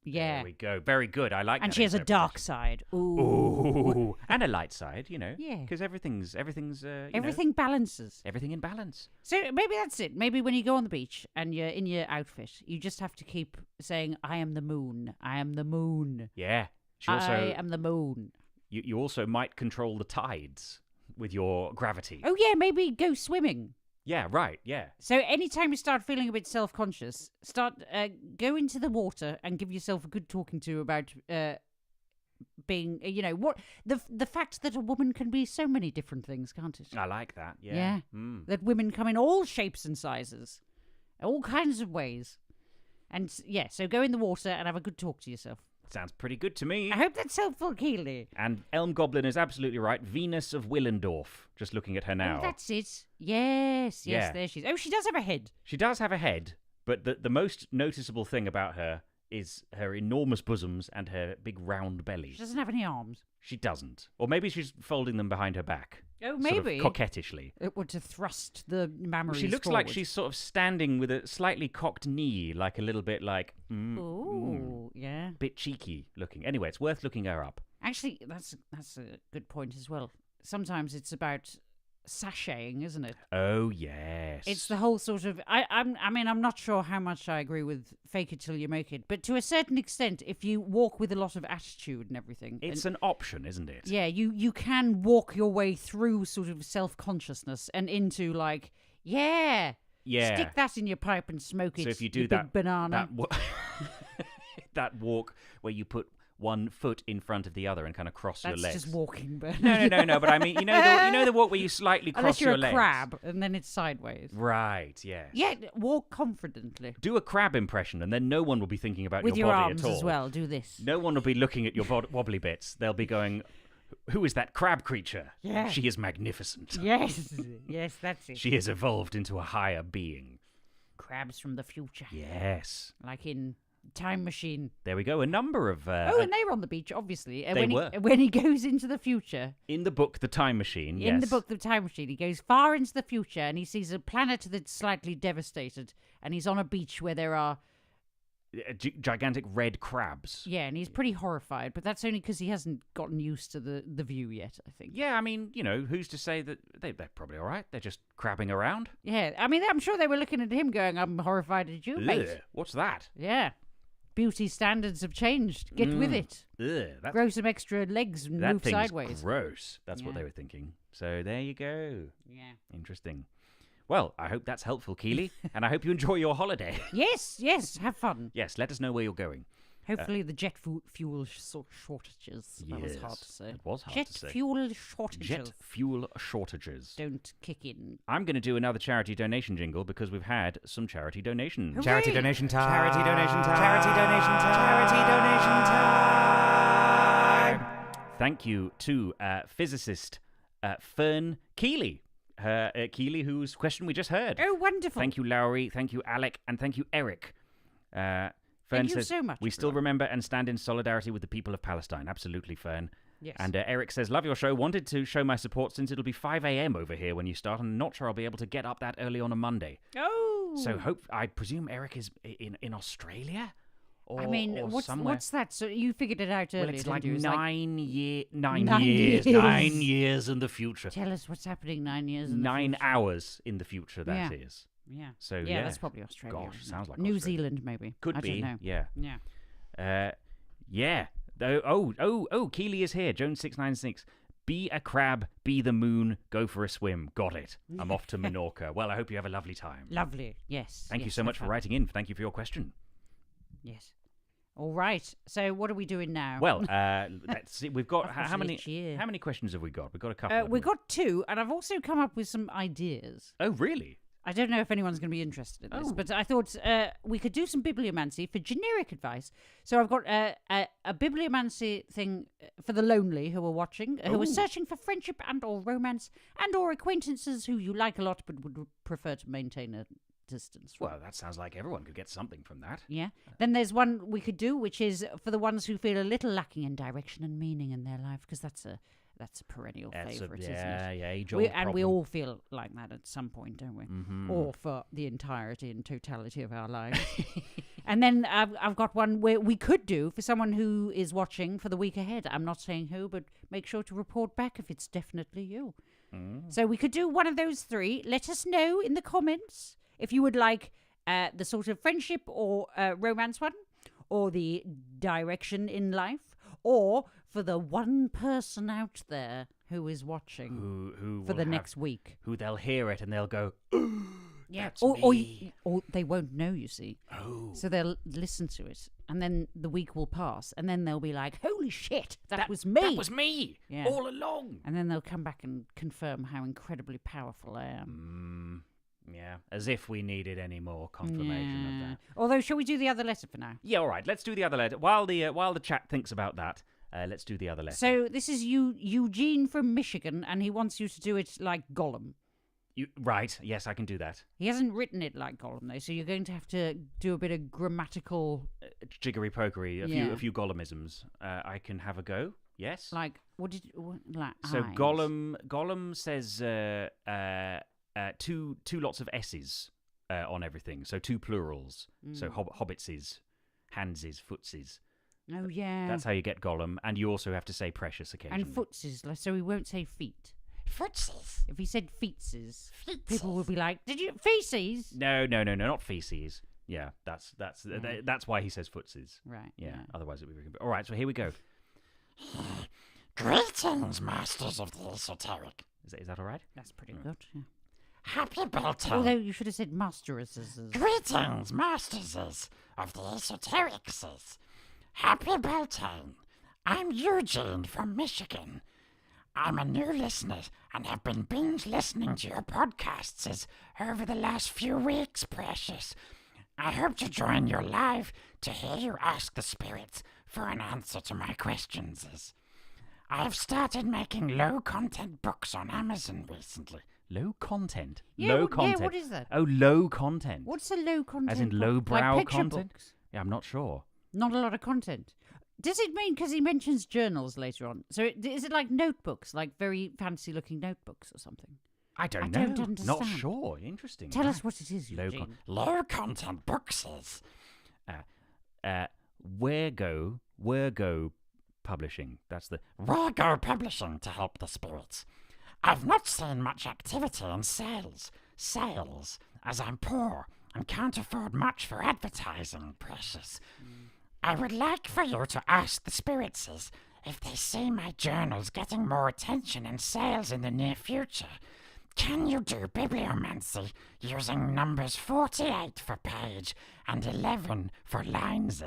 Speaker 2: Yeah.
Speaker 1: There we go. Very good. I like that.
Speaker 2: And she has a dark
Speaker 1: interpretation.
Speaker 2: side. Ooh.
Speaker 1: Ooh. And a light side,
Speaker 2: Yeah.
Speaker 1: Because everything's
Speaker 2: Everything balances.
Speaker 1: everything in balance.
Speaker 2: So maybe that's it. Maybe when you go on the beach and you're in your outfit, you just have to keep saying, I am the moon. I am the moon.
Speaker 1: Yeah. She also,
Speaker 2: I am the moon.
Speaker 1: you also might control the tides with your gravity.
Speaker 2: Oh, yeah, maybe go swimming.
Speaker 1: Yeah, right. Yeah.
Speaker 2: So anytime you start feeling a bit self-conscious, go into the water and give yourself a good talking to about being, what the fact that a woman can be so many different things, can't it?
Speaker 1: I like that. Yeah.
Speaker 2: Yeah.
Speaker 1: Mm.
Speaker 2: That women come in all shapes and sizes, all kinds of ways. And yeah, so go in the water and have a good talk to yourself.
Speaker 1: Sounds pretty good to me.
Speaker 2: I hope that's helpful, Keely.
Speaker 1: And Elm Goblin is absolutely right. Venus of Willendorf. Just looking at her now.
Speaker 2: Oh, that's it. Yes,
Speaker 1: Yeah.
Speaker 2: there she is. Oh, she does have a head.
Speaker 1: She does have a head, but the most noticeable thing about her is her enormous bosoms and her big round belly.
Speaker 2: She doesn't have any arms.
Speaker 1: She doesn't. Or maybe she's folding them behind her back.
Speaker 2: Oh,
Speaker 1: Sort of
Speaker 2: maybe.
Speaker 1: coquettishly.
Speaker 2: It would to thrust the mammaries
Speaker 1: She looks
Speaker 2: forward.
Speaker 1: like she's sort of standing with a slightly cocked knee, like a little bit like,
Speaker 2: Ooh, yeah.
Speaker 1: bit cheeky looking. Anyway, it's worth looking her up.
Speaker 2: Actually, that's a good point as well. Sometimes it's about sashaying, isn't it?
Speaker 1: Oh, yes.
Speaker 2: It's the whole sort of. I'm not sure how much I agree with fake it till you make it, but to a certain extent, if you walk with a lot of attitude and everything,
Speaker 1: It's an option, isn't it?
Speaker 2: yeah, you can walk your way through sort of self-consciousness and into like, yeah, stick that in your pipe and smoke it.
Speaker 1: So if you
Speaker 2: you
Speaker 1: do
Speaker 2: big
Speaker 1: that
Speaker 2: banana,
Speaker 1: that walk where you put one foot in front of the other and kind of cross
Speaker 2: that's
Speaker 1: your legs.
Speaker 2: just walking. But
Speaker 1: No. But I mean, you know the walk where you slightly cross
Speaker 2: unless you're
Speaker 1: your
Speaker 2: a
Speaker 1: legs.
Speaker 2: crab and then it's sideways.
Speaker 1: Right. Yes.
Speaker 2: Yeah, walk confidently
Speaker 1: Do a crab impression, and then no one will be thinking about
Speaker 2: with
Speaker 1: your
Speaker 2: your
Speaker 1: body
Speaker 2: arms
Speaker 1: at all.
Speaker 2: as well. Do this.
Speaker 1: No one will be looking at your wobbly bits. They'll be going, "Who is that crab creature?
Speaker 2: Yeah.
Speaker 1: She is magnificent.
Speaker 2: Yes, that's it.
Speaker 1: She has evolved into a higher being."
Speaker 2: Crabs from the future,
Speaker 1: Yes.
Speaker 2: like in Time Machine.
Speaker 1: There we go. A number of
Speaker 2: Oh, and they were on the beach, obviously.
Speaker 1: They were.
Speaker 2: When he goes into the future,
Speaker 1: in the book, The Time Machine.
Speaker 2: in
Speaker 1: yes.
Speaker 2: the book The Time Machine, he goes far into the future and he sees a planet that's slightly devastated, and he's on a beach where there are,
Speaker 1: Gigantic red crabs.
Speaker 2: yeah, and he's pretty horrified, but that's only because he hasn't gotten used to the view yet, I think.
Speaker 1: Yeah, I mean, who's to say that they're probably all right? They're just crabbing around.
Speaker 2: Yeah, I mean, I'm sure they were looking at him going, I'm horrified at you, mate.
Speaker 1: Ugh, what's that?
Speaker 2: Yeah. Beauty standards have changed. Get with it.
Speaker 1: Ugh,
Speaker 2: Grow some extra legs and
Speaker 1: that
Speaker 2: move
Speaker 1: thing's
Speaker 2: sideways.
Speaker 1: gross. That's what
Speaker 2: Yeah.
Speaker 1: they were thinking. So there you go.
Speaker 2: Yeah.
Speaker 1: Interesting. Well, I hope that's helpful, Keely, and I hope you enjoy your holiday.
Speaker 2: Yes, have fun.
Speaker 1: Yes, let us know where you're going.
Speaker 2: Hopefully the jet fuel shortages. That was hard to say.
Speaker 1: It was hard
Speaker 2: Jet
Speaker 1: to say.
Speaker 2: fuel shortages
Speaker 1: Jet fuel shortages.
Speaker 2: don't kick in.
Speaker 1: I'm going to do another charity donation jingle because we've had some charity donations.
Speaker 2: Hooray!
Speaker 3: Charity donation time.
Speaker 1: Charity donation time.
Speaker 3: Charity donation time. Charity donation time.
Speaker 1: Thank you to physicist Fern Keeley. Keeley, whose question we just heard.
Speaker 2: Oh, wonderful.
Speaker 1: Thank you, Lowry. Thank you, Alec. And thank you, Eric. Fern
Speaker 2: Thank you
Speaker 1: says,
Speaker 2: so much,
Speaker 1: we still
Speaker 2: everyone.
Speaker 1: remember and stand in solidarity with the people of Palestine. Absolutely, Fern.
Speaker 2: Yes.
Speaker 1: And Eric says, love your show. Wanted to show my support since it'll be 5 a.m. over here when you start. And not sure I'll be able to get up that early on a Monday.
Speaker 2: Oh.
Speaker 1: So I presume Eric is in Australia? Or,
Speaker 2: I mean,
Speaker 1: or
Speaker 2: what's
Speaker 1: somewhere.
Speaker 2: that? So you figured it out earlier,
Speaker 1: Well, it's
Speaker 2: didn't
Speaker 1: like
Speaker 2: you? It's
Speaker 1: 9 years. 9
Speaker 2: 9
Speaker 1: years.
Speaker 2: years.
Speaker 1: 9 years in the future.
Speaker 2: Tell us what's happening 9 years in the
Speaker 1: 9
Speaker 2: future.
Speaker 1: hours in the future, that is.
Speaker 2: Yeah.
Speaker 1: So,
Speaker 2: yeah,
Speaker 1: yeah.
Speaker 2: that's probably Australia.
Speaker 1: Gosh,
Speaker 2: isn't it?
Speaker 1: sounds like
Speaker 2: New
Speaker 1: Australia.
Speaker 2: Zealand, maybe.
Speaker 1: Could
Speaker 2: I
Speaker 1: be.
Speaker 2: Don't know.
Speaker 1: Yeah.
Speaker 2: Yeah.
Speaker 1: Yeah. Oh, Keely is here. Jones696. Be a crab, be the moon, go for a swim. Got it. I'm off to Menorca. Well, I hope you have a lovely time.
Speaker 2: Lovely. Yes.
Speaker 1: Thank you
Speaker 2: yes,
Speaker 1: so
Speaker 2: have
Speaker 1: much for
Speaker 2: fun.
Speaker 1: writing in. Thank you for your question.
Speaker 2: Yes. All right. So what are we doing now?
Speaker 1: Well, let's see. We've got how many?
Speaker 2: each year.
Speaker 1: How many questions have we got? We've got a couple.
Speaker 2: We've got 2, and I've also come up with some ideas.
Speaker 1: Oh, really?
Speaker 2: I don't know if anyone's going to be interested in this,
Speaker 1: Oh.
Speaker 2: but I thought we could do some bibliomancy for generic advice. So I've got a bibliomancy thing for the lonely who are watching, who are searching for friendship and or romance and or acquaintances who you like a lot but would prefer to maintain a distance from.
Speaker 1: Well, that sounds like everyone could get something from that.
Speaker 2: Yeah. Then there's one we could do, which is for the ones who feel a little lacking in direction and meaning in their life, because that's a perennial favourite, isn't it?
Speaker 1: Yeah, age
Speaker 2: We,
Speaker 1: old
Speaker 2: and we
Speaker 1: problem.
Speaker 2: all feel like that at some point, don't we?
Speaker 1: Mhm.
Speaker 2: Or for the entirety and totality of our lives. And then I've got one where we could do for someone who is watching for the week ahead. I'm not saying who, but make sure to report back if it's definitely you. So we could do one of those 3. Let us know in the comments if you would like the sort of friendship or romance one, or the direction in life, or for the one person out there who is watching
Speaker 1: Who
Speaker 2: for
Speaker 1: will
Speaker 2: the
Speaker 1: have-
Speaker 2: next week.
Speaker 1: Who they'll hear it and they'll go, that's
Speaker 2: or
Speaker 1: me.
Speaker 2: or they won't know, you see.
Speaker 1: Oh.
Speaker 2: So they'll listen to it, and then the week will pass, and then they'll be like, "Holy shit, that was me!"
Speaker 1: That was me
Speaker 2: Yeah.
Speaker 1: all along.
Speaker 2: And then they'll come back and confirm how incredibly powerful I am.
Speaker 1: Yeah, as if we needed any more confirmation of that.
Speaker 2: Although, shall we do the other letter for now?
Speaker 1: Yeah, all right. Let's do the other letter while the chat thinks about that. Let's do the other letter.
Speaker 2: So this is Eugene from Michigan, and he wants you to do it like Gollum.
Speaker 1: Right? Yes, I can do that.
Speaker 2: He hasn't written it like Gollum though, so you're going to have to do a bit of grammatical,
Speaker 1: Jiggery pokery,
Speaker 2: Yeah.
Speaker 1: a few Gollumisms. I can have a go. Yes.
Speaker 2: like like
Speaker 1: So
Speaker 2: eyes.
Speaker 1: Gollum says two lots of S's on everything. So 2 plurals. So hobbitses, handses, footses.
Speaker 2: Oh yeah.
Speaker 1: That's how you get Gollum. And you also have to say precious occasionally.
Speaker 2: And footses, so he won't say feet.
Speaker 3: Footsies.
Speaker 2: If he said feetses, people would be like, "Did you feces?"
Speaker 1: No, not feces. Yeah, that's why he says footses.
Speaker 2: Right.
Speaker 1: Yeah. Otherwise, it would be. All right. So here we go.
Speaker 3: Greetings, masters of the esoteric.
Speaker 1: Is that all right?
Speaker 2: That's pretty good. Yeah.
Speaker 3: Happy Beltane.
Speaker 2: Although you should have said masteresses.
Speaker 3: Greetings, masters of the esoterics. Happy Beltane. I'm Eugene from Michigan. I'm a new listener and have been binge listening to your podcasts over the last few weeks, precious. I hope to join you live to hear you ask the spirits for an answer to my questions. I've started making low-content books on Amazon recently.
Speaker 1: Low content.
Speaker 2: Yeah,
Speaker 1: Low
Speaker 2: what- yeah,
Speaker 1: content.
Speaker 2: what is that?
Speaker 1: Oh, low content.
Speaker 2: What's a low content?
Speaker 1: As in
Speaker 2: book?
Speaker 1: lowbrow
Speaker 2: like picture
Speaker 1: content?
Speaker 2: Books?
Speaker 1: Yeah, I'm not sure.
Speaker 2: Not a lot of content. Does it mean because he mentions journals later on? So is it like notebooks, like very fancy-looking notebooks or something?
Speaker 1: I don't
Speaker 2: I
Speaker 1: know.
Speaker 2: don't
Speaker 1: Not
Speaker 2: understand.
Speaker 1: sure. Interesting.
Speaker 2: Tell us
Speaker 1: Right.
Speaker 2: what it is,
Speaker 1: Low
Speaker 2: Eugene.
Speaker 1: con-
Speaker 3: Low-content books
Speaker 1: Where go Publishing. That's the.
Speaker 3: Virgo Publishing to help the spirits. I've not seen much activity in sales, as I'm poor and can't afford much for advertising, precious. I would like for you to ask the spirits if they see my journals getting more attention in sales in the near future. Can you do bibliomancy using numbers 48 for page and 11 for lines?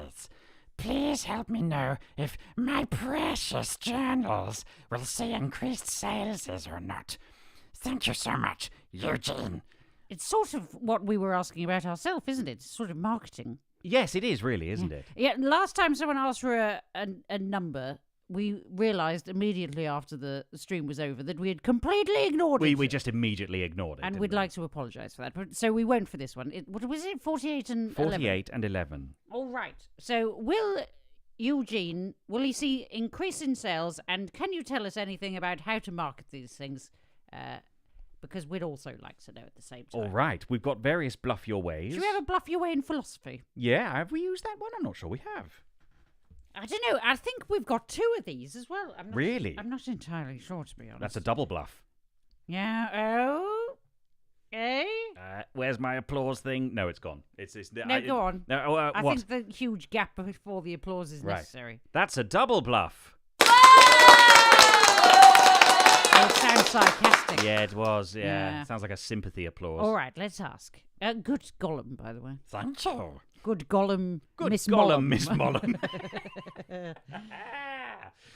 Speaker 3: Please help me know if my precious journals will see increased sales or not. Thank you so much, Eugene.
Speaker 2: It's sort of what we were asking about ourselves, isn't it? It's sort of marketing.
Speaker 1: Yes, it is really, isn't it?
Speaker 2: Yeah, last time someone asked for a number, we realised immediately after the stream was over that we had completely ignored it.
Speaker 1: We just immediately ignored it.
Speaker 2: and
Speaker 1: didn't
Speaker 2: we'd
Speaker 1: we?
Speaker 2: like to apologise for that. But, so we won't for this one. What was it? 48 and 11?
Speaker 1: 48 and 11.
Speaker 2: All right. So will he see increase in sales? And can you tell us anything about how to market these things? Because we'd also like to know at the same time.
Speaker 1: All right. We've got various bluff your ways.
Speaker 2: Should we have a bluff your way in philosophy?
Speaker 1: Yeah, have we used that one? I'm not sure we have.
Speaker 2: I don't know. I think we've got 2 of these as well.
Speaker 1: Really?
Speaker 2: I'm not entirely sure, to be honest.
Speaker 1: That's a double bluff.
Speaker 2: Yeah. Oh. Eh?
Speaker 1: Where's my applause thing? No, it's gone.
Speaker 2: No, go on.
Speaker 1: No,
Speaker 2: I
Speaker 1: what?
Speaker 2: think the huge gap before the applause is
Speaker 1: Right.
Speaker 2: necessary.
Speaker 1: That's a double bluff.
Speaker 2: Oh, it sounds sarcastic.
Speaker 1: Yeah, it was. Yeah.
Speaker 2: Yeah.
Speaker 1: Sounds like a sympathy applause.
Speaker 2: All right, let's ask. Good Gollum, by the way.
Speaker 3: Thank you.
Speaker 2: Good Gollum,
Speaker 1: Good
Speaker 2: Miss
Speaker 1: Gollum,
Speaker 2: Mollum.
Speaker 1: Miss Mollum.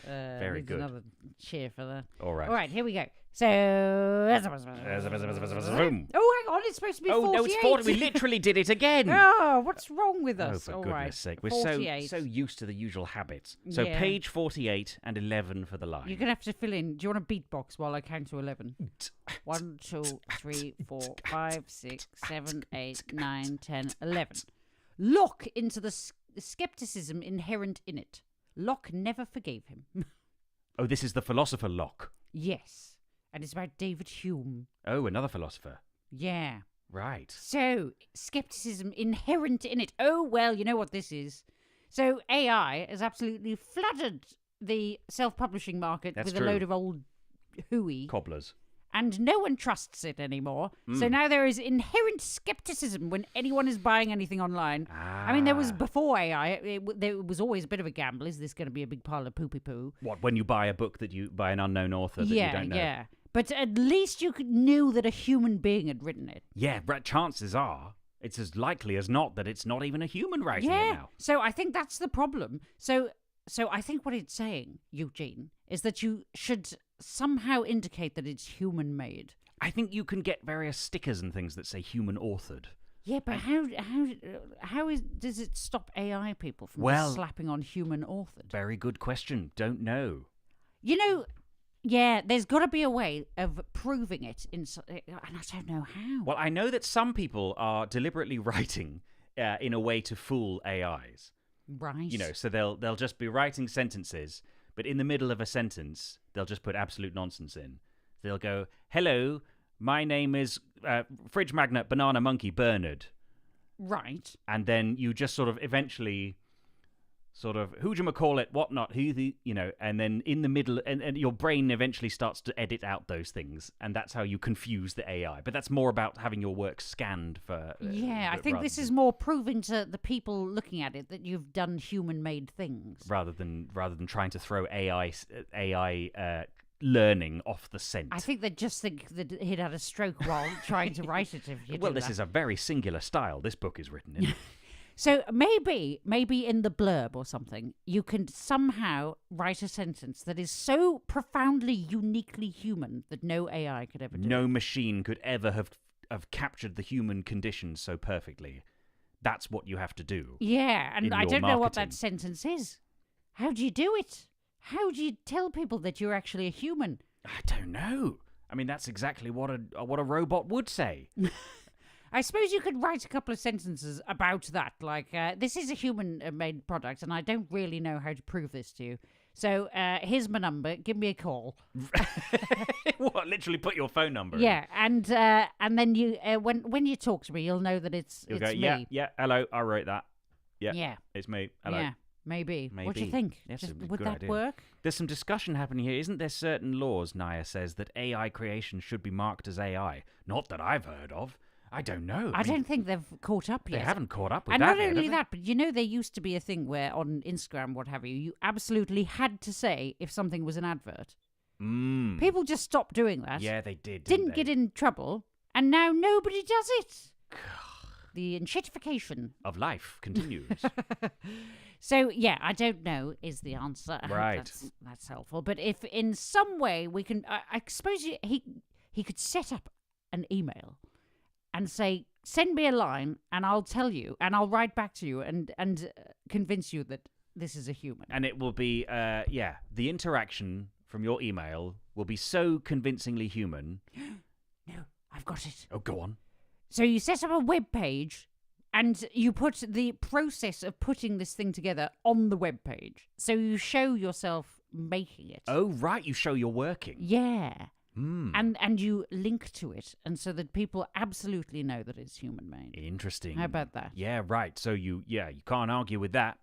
Speaker 1: Very
Speaker 2: Needs
Speaker 1: good.
Speaker 2: Another cheer for that.
Speaker 1: All right.
Speaker 2: All right, here we go. So.
Speaker 1: Vroom.
Speaker 2: Oh, hang on, it's supposed to be 48.
Speaker 1: Oh, no, it's 40. We literally did it again.
Speaker 2: Oh, what's wrong with
Speaker 1: Oh,
Speaker 2: us?
Speaker 1: for
Speaker 2: All
Speaker 1: goodness
Speaker 2: right.
Speaker 1: sake. We're
Speaker 2: 48.
Speaker 1: so used to the usual habits. So
Speaker 2: Yeah.
Speaker 1: page 48 and 11 for the line.
Speaker 2: You're going to have to fill in. Do you want a beatbox while I count to 11? 1, 2, 3, 4, 5, 6, 7, 8, 9, 10, 11. Look into the skepticism inherent in it. Locke never forgave him.
Speaker 1: Oh, this is the philosopher Locke.
Speaker 2: Yes. And it's about David Hume.
Speaker 1: Oh, another philosopher.
Speaker 2: Yeah.
Speaker 1: Right.
Speaker 2: So, skepticism inherent in it. Oh, well, you know what this is. So, AI has absolutely flooded the self-publishing market
Speaker 1: That's
Speaker 2: with
Speaker 1: true.
Speaker 2: a load of old hooey.
Speaker 1: Cobblers.
Speaker 2: And no one trusts it anymore. So now there is inherent skepticism when anyone is buying anything online. I mean, there was before AI, there was always a bit of a gamble. Is this going to be a big pile of poopy poo?
Speaker 1: What, when you buy a book that you by an unknown author that you don't know?
Speaker 2: Yeah. But at least you knew that a human being had written it.
Speaker 1: Yeah, but chances are it's as likely as not that it's not even a human writing it now.
Speaker 2: So I think that's the problem. So I think what it's saying, Eugene, is that you should somehow indicate that it's human made.
Speaker 1: I think you can get various stickers and things that say human authored.
Speaker 2: Yeah, but does it stop AI people from just slapping on human authored?
Speaker 1: Very good question. Don't know.
Speaker 2: You know, yeah, there's got to be a way of proving it, and I don't know how.
Speaker 1: Well, I know that some people are deliberately writing in a way to fool AIs.
Speaker 2: Right.
Speaker 1: You know, so they'll just be writing sentences, but in the middle of a sentence, they'll just put absolute nonsense in. They'll go, "Hello, my name is Fridge Magnet Banana Monkey Bernard."
Speaker 2: Right.
Speaker 1: And then you just sort of eventually who-do-you-call it, whatnot, and then in the middle, and your brain eventually starts to edit out those things, and that's how you confuse the AI. But that's more about having your work scanned for...
Speaker 2: I think this is more proving to the people looking at it that you've done human-made things.
Speaker 1: Rather than trying to throw AI learning off the scent.
Speaker 2: I think they just think that he'd had a stroke while trying to write it.
Speaker 1: Well, this is a very singular style this book is written in.
Speaker 2: So maybe in the blurb or something, you can somehow write a sentence that is so profoundly, uniquely human that no AI could ever do.
Speaker 1: No machine could ever have captured the human condition so perfectly. That's what you have to do.
Speaker 2: Yeah, and I don't know what that
Speaker 1: marketing.
Speaker 2: sentence is. How do you do it? How do you tell people that you're actually a human?
Speaker 1: I don't know. I mean, that's exactly what a robot would say.
Speaker 2: I suppose you could write a couple of sentences about that, like, this is a human-made product, and I don't really know how to prove this to you. So here's my number. Give me a call.
Speaker 1: What? Literally put your phone number in?
Speaker 2: Yeah, and then you when you talk to me, you'll know that it's
Speaker 1: You'll go,
Speaker 2: me.
Speaker 1: Yeah, hello, I wrote that.
Speaker 2: Yeah.
Speaker 1: It's me. Hello.
Speaker 2: Yeah, maybe. What do you
Speaker 1: Maybe.
Speaker 2: think?
Speaker 1: Yes,
Speaker 2: Just,
Speaker 1: it'd be a
Speaker 2: would
Speaker 1: good
Speaker 2: that
Speaker 1: idea.
Speaker 2: work?
Speaker 1: There's some discussion happening here. Isn't there certain laws, Naya says, that AI creation should be marked as AI? Not that I've heard of. I don't know.
Speaker 2: I don't think they've caught up
Speaker 1: They
Speaker 2: yet.
Speaker 1: haven't caught up with
Speaker 2: And
Speaker 1: that
Speaker 2: not
Speaker 1: yet,
Speaker 2: only
Speaker 1: have they?
Speaker 2: that, but you know, there used to be a thing where on Instagram, what have you, you absolutely had to say if something was an advert.
Speaker 1: Mm.
Speaker 2: People just stopped doing that.
Speaker 1: Yeah, they did.
Speaker 2: Didn't get in trouble, and now nobody does it. The enshittification
Speaker 1: Of life continues.
Speaker 2: So, yeah, I don't know is the answer. I hope
Speaker 1: Right.
Speaker 2: That's helpful. But if in some way we can... I suppose he could set up an email and say, send me a line and I'll tell you and I'll write back to you and convince you that this is a human.
Speaker 1: And it will be, the interaction from your email will be so convincingly human.
Speaker 2: No, I've got it.
Speaker 1: Oh, go on.
Speaker 2: So you set up a web page and you put the process of putting this thing together on the web page. So you show yourself making it.
Speaker 1: Oh, right, you show you're working.
Speaker 2: Yeah.
Speaker 1: Mm.
Speaker 2: And you link to it, and so that people absolutely know that it's human made.
Speaker 1: Interesting.
Speaker 2: How about that?
Speaker 1: Yeah, right. So you can't argue with that.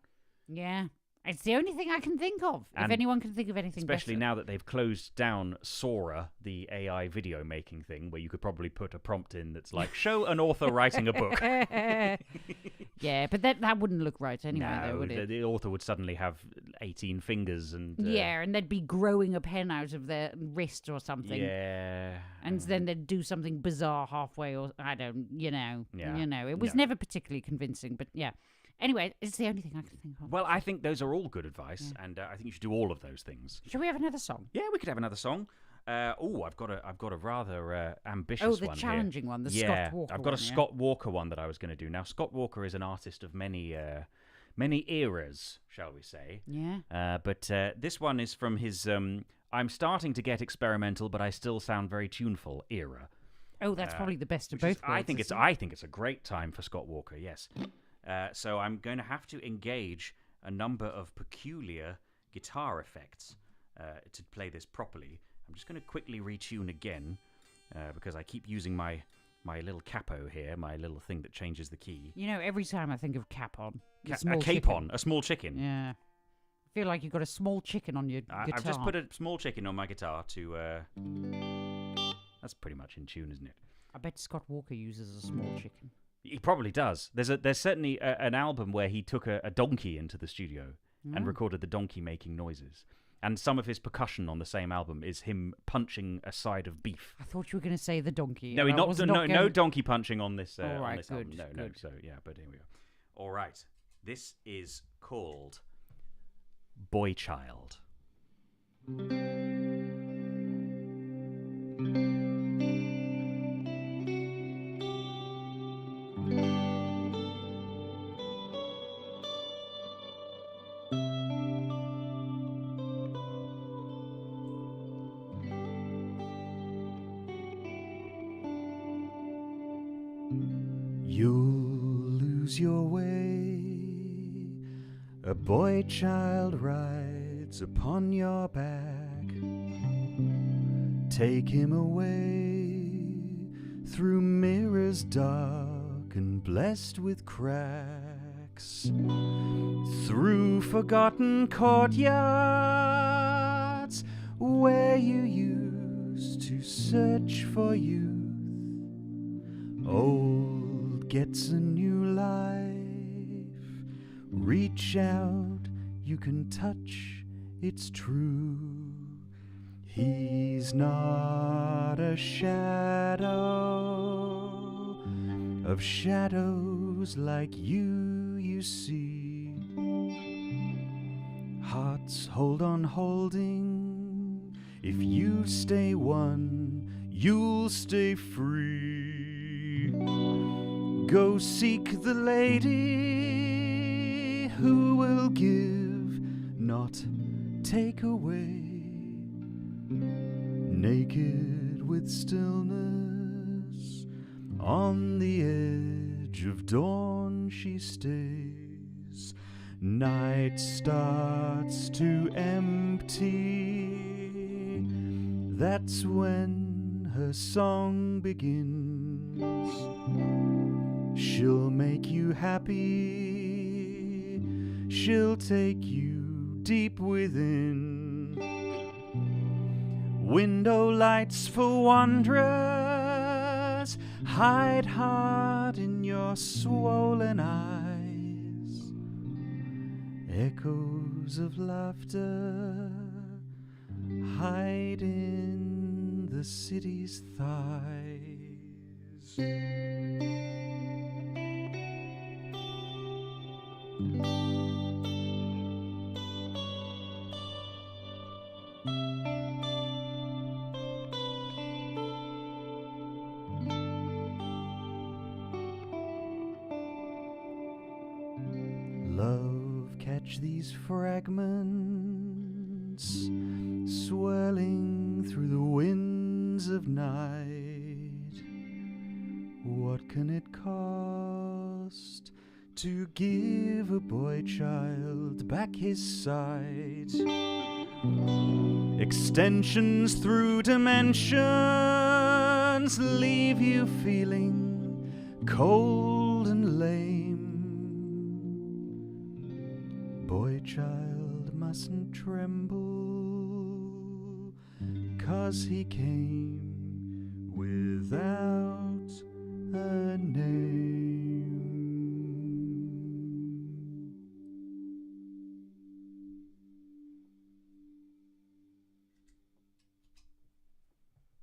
Speaker 2: Yeah. It's the only thing I can think of. If
Speaker 1: And
Speaker 2: anyone can think of anything
Speaker 1: Especially
Speaker 2: better.
Speaker 1: now that they've closed down Sora, the AI video making thing, where you could probably put a prompt in that's like, show an author writing a book.
Speaker 2: Yeah, but that wouldn't look right anyway, though,
Speaker 1: No,
Speaker 2: would it?
Speaker 1: the author would suddenly have 18 fingers and
Speaker 2: yeah, and they'd be growing a pen out of their wrist or something.
Speaker 1: Yeah.
Speaker 2: And then they'd do something bizarre halfway, or I don't,
Speaker 1: Yeah.
Speaker 2: It was never particularly convincing, but yeah. Anyway, it's the only thing I can think of.
Speaker 1: Well, I think those are all good advice, and I think you should do all of those things.
Speaker 2: Shall we have another song?
Speaker 1: Yeah, we could have another song. I've got a rather ambitious one.
Speaker 2: Oh, the challenging one, the
Speaker 1: yeah,
Speaker 2: Scott Walker
Speaker 1: I've got
Speaker 2: one,
Speaker 1: a Scott Walker one that I was going to do. Now, Scott Walker is an artist of many eras, shall we say?
Speaker 2: Yeah.
Speaker 1: But this one is from his I'm starting to get experimental, but I still sound very tuneful era.
Speaker 2: Oh, that's probably the best of both worlds.
Speaker 1: I think it's a great time for Scott Walker. Yes. So I'm going to have to engage a number of peculiar guitar effects to play this properly. I'm just going to quickly retune again because I keep using my little capo here, my little thing that changes the key.
Speaker 2: You know, every time I think of capon,
Speaker 1: A capon, a small chicken.
Speaker 2: Yeah. I feel like you've got a small chicken on your guitar.
Speaker 1: I've just put a small chicken on my guitar to... That's pretty much in tune, isn't it?
Speaker 2: I bet Scott Walker uses a small chicken.
Speaker 1: He probably does. There's certainly an album where he took a donkey into the studio and recorded the donkey making noises. And some of his percussion on the same album is him punching a side of beef.
Speaker 2: I thought you were going to say the donkey.
Speaker 1: No, no donkey punching on this, on this album.
Speaker 2: Good.
Speaker 1: No. So yeah, but here we go. All right, this is called Boy Child. You'll lose your way. A boy child rides upon your back. Take him away through mirrors dark and blessed with cracks, through forgotten courtyards where you used to search for youth. Old gets a new life. Reach out, you can touch, it's true. He's not a shadow of shadows like you see. Hearts hold on holding. If you stay one, you'll stay free. Go seek the lady who will give, not take away. Naked with stillness, on the edge of dawn she stays. Night starts to empty. That's when her song begins. She'll make you happy. She'll take you deep within. Window lights for wanderers hide hard in your swollen eyes. Echoes of laughter hide in the city's thighs. Love, catch these fragments swirling through the winds of night. What can it cost to give a boy child back his sight? Extensions through dimensions leave you feeling cold and lame. Boy child mustn't tremble, 'cause he came without a name.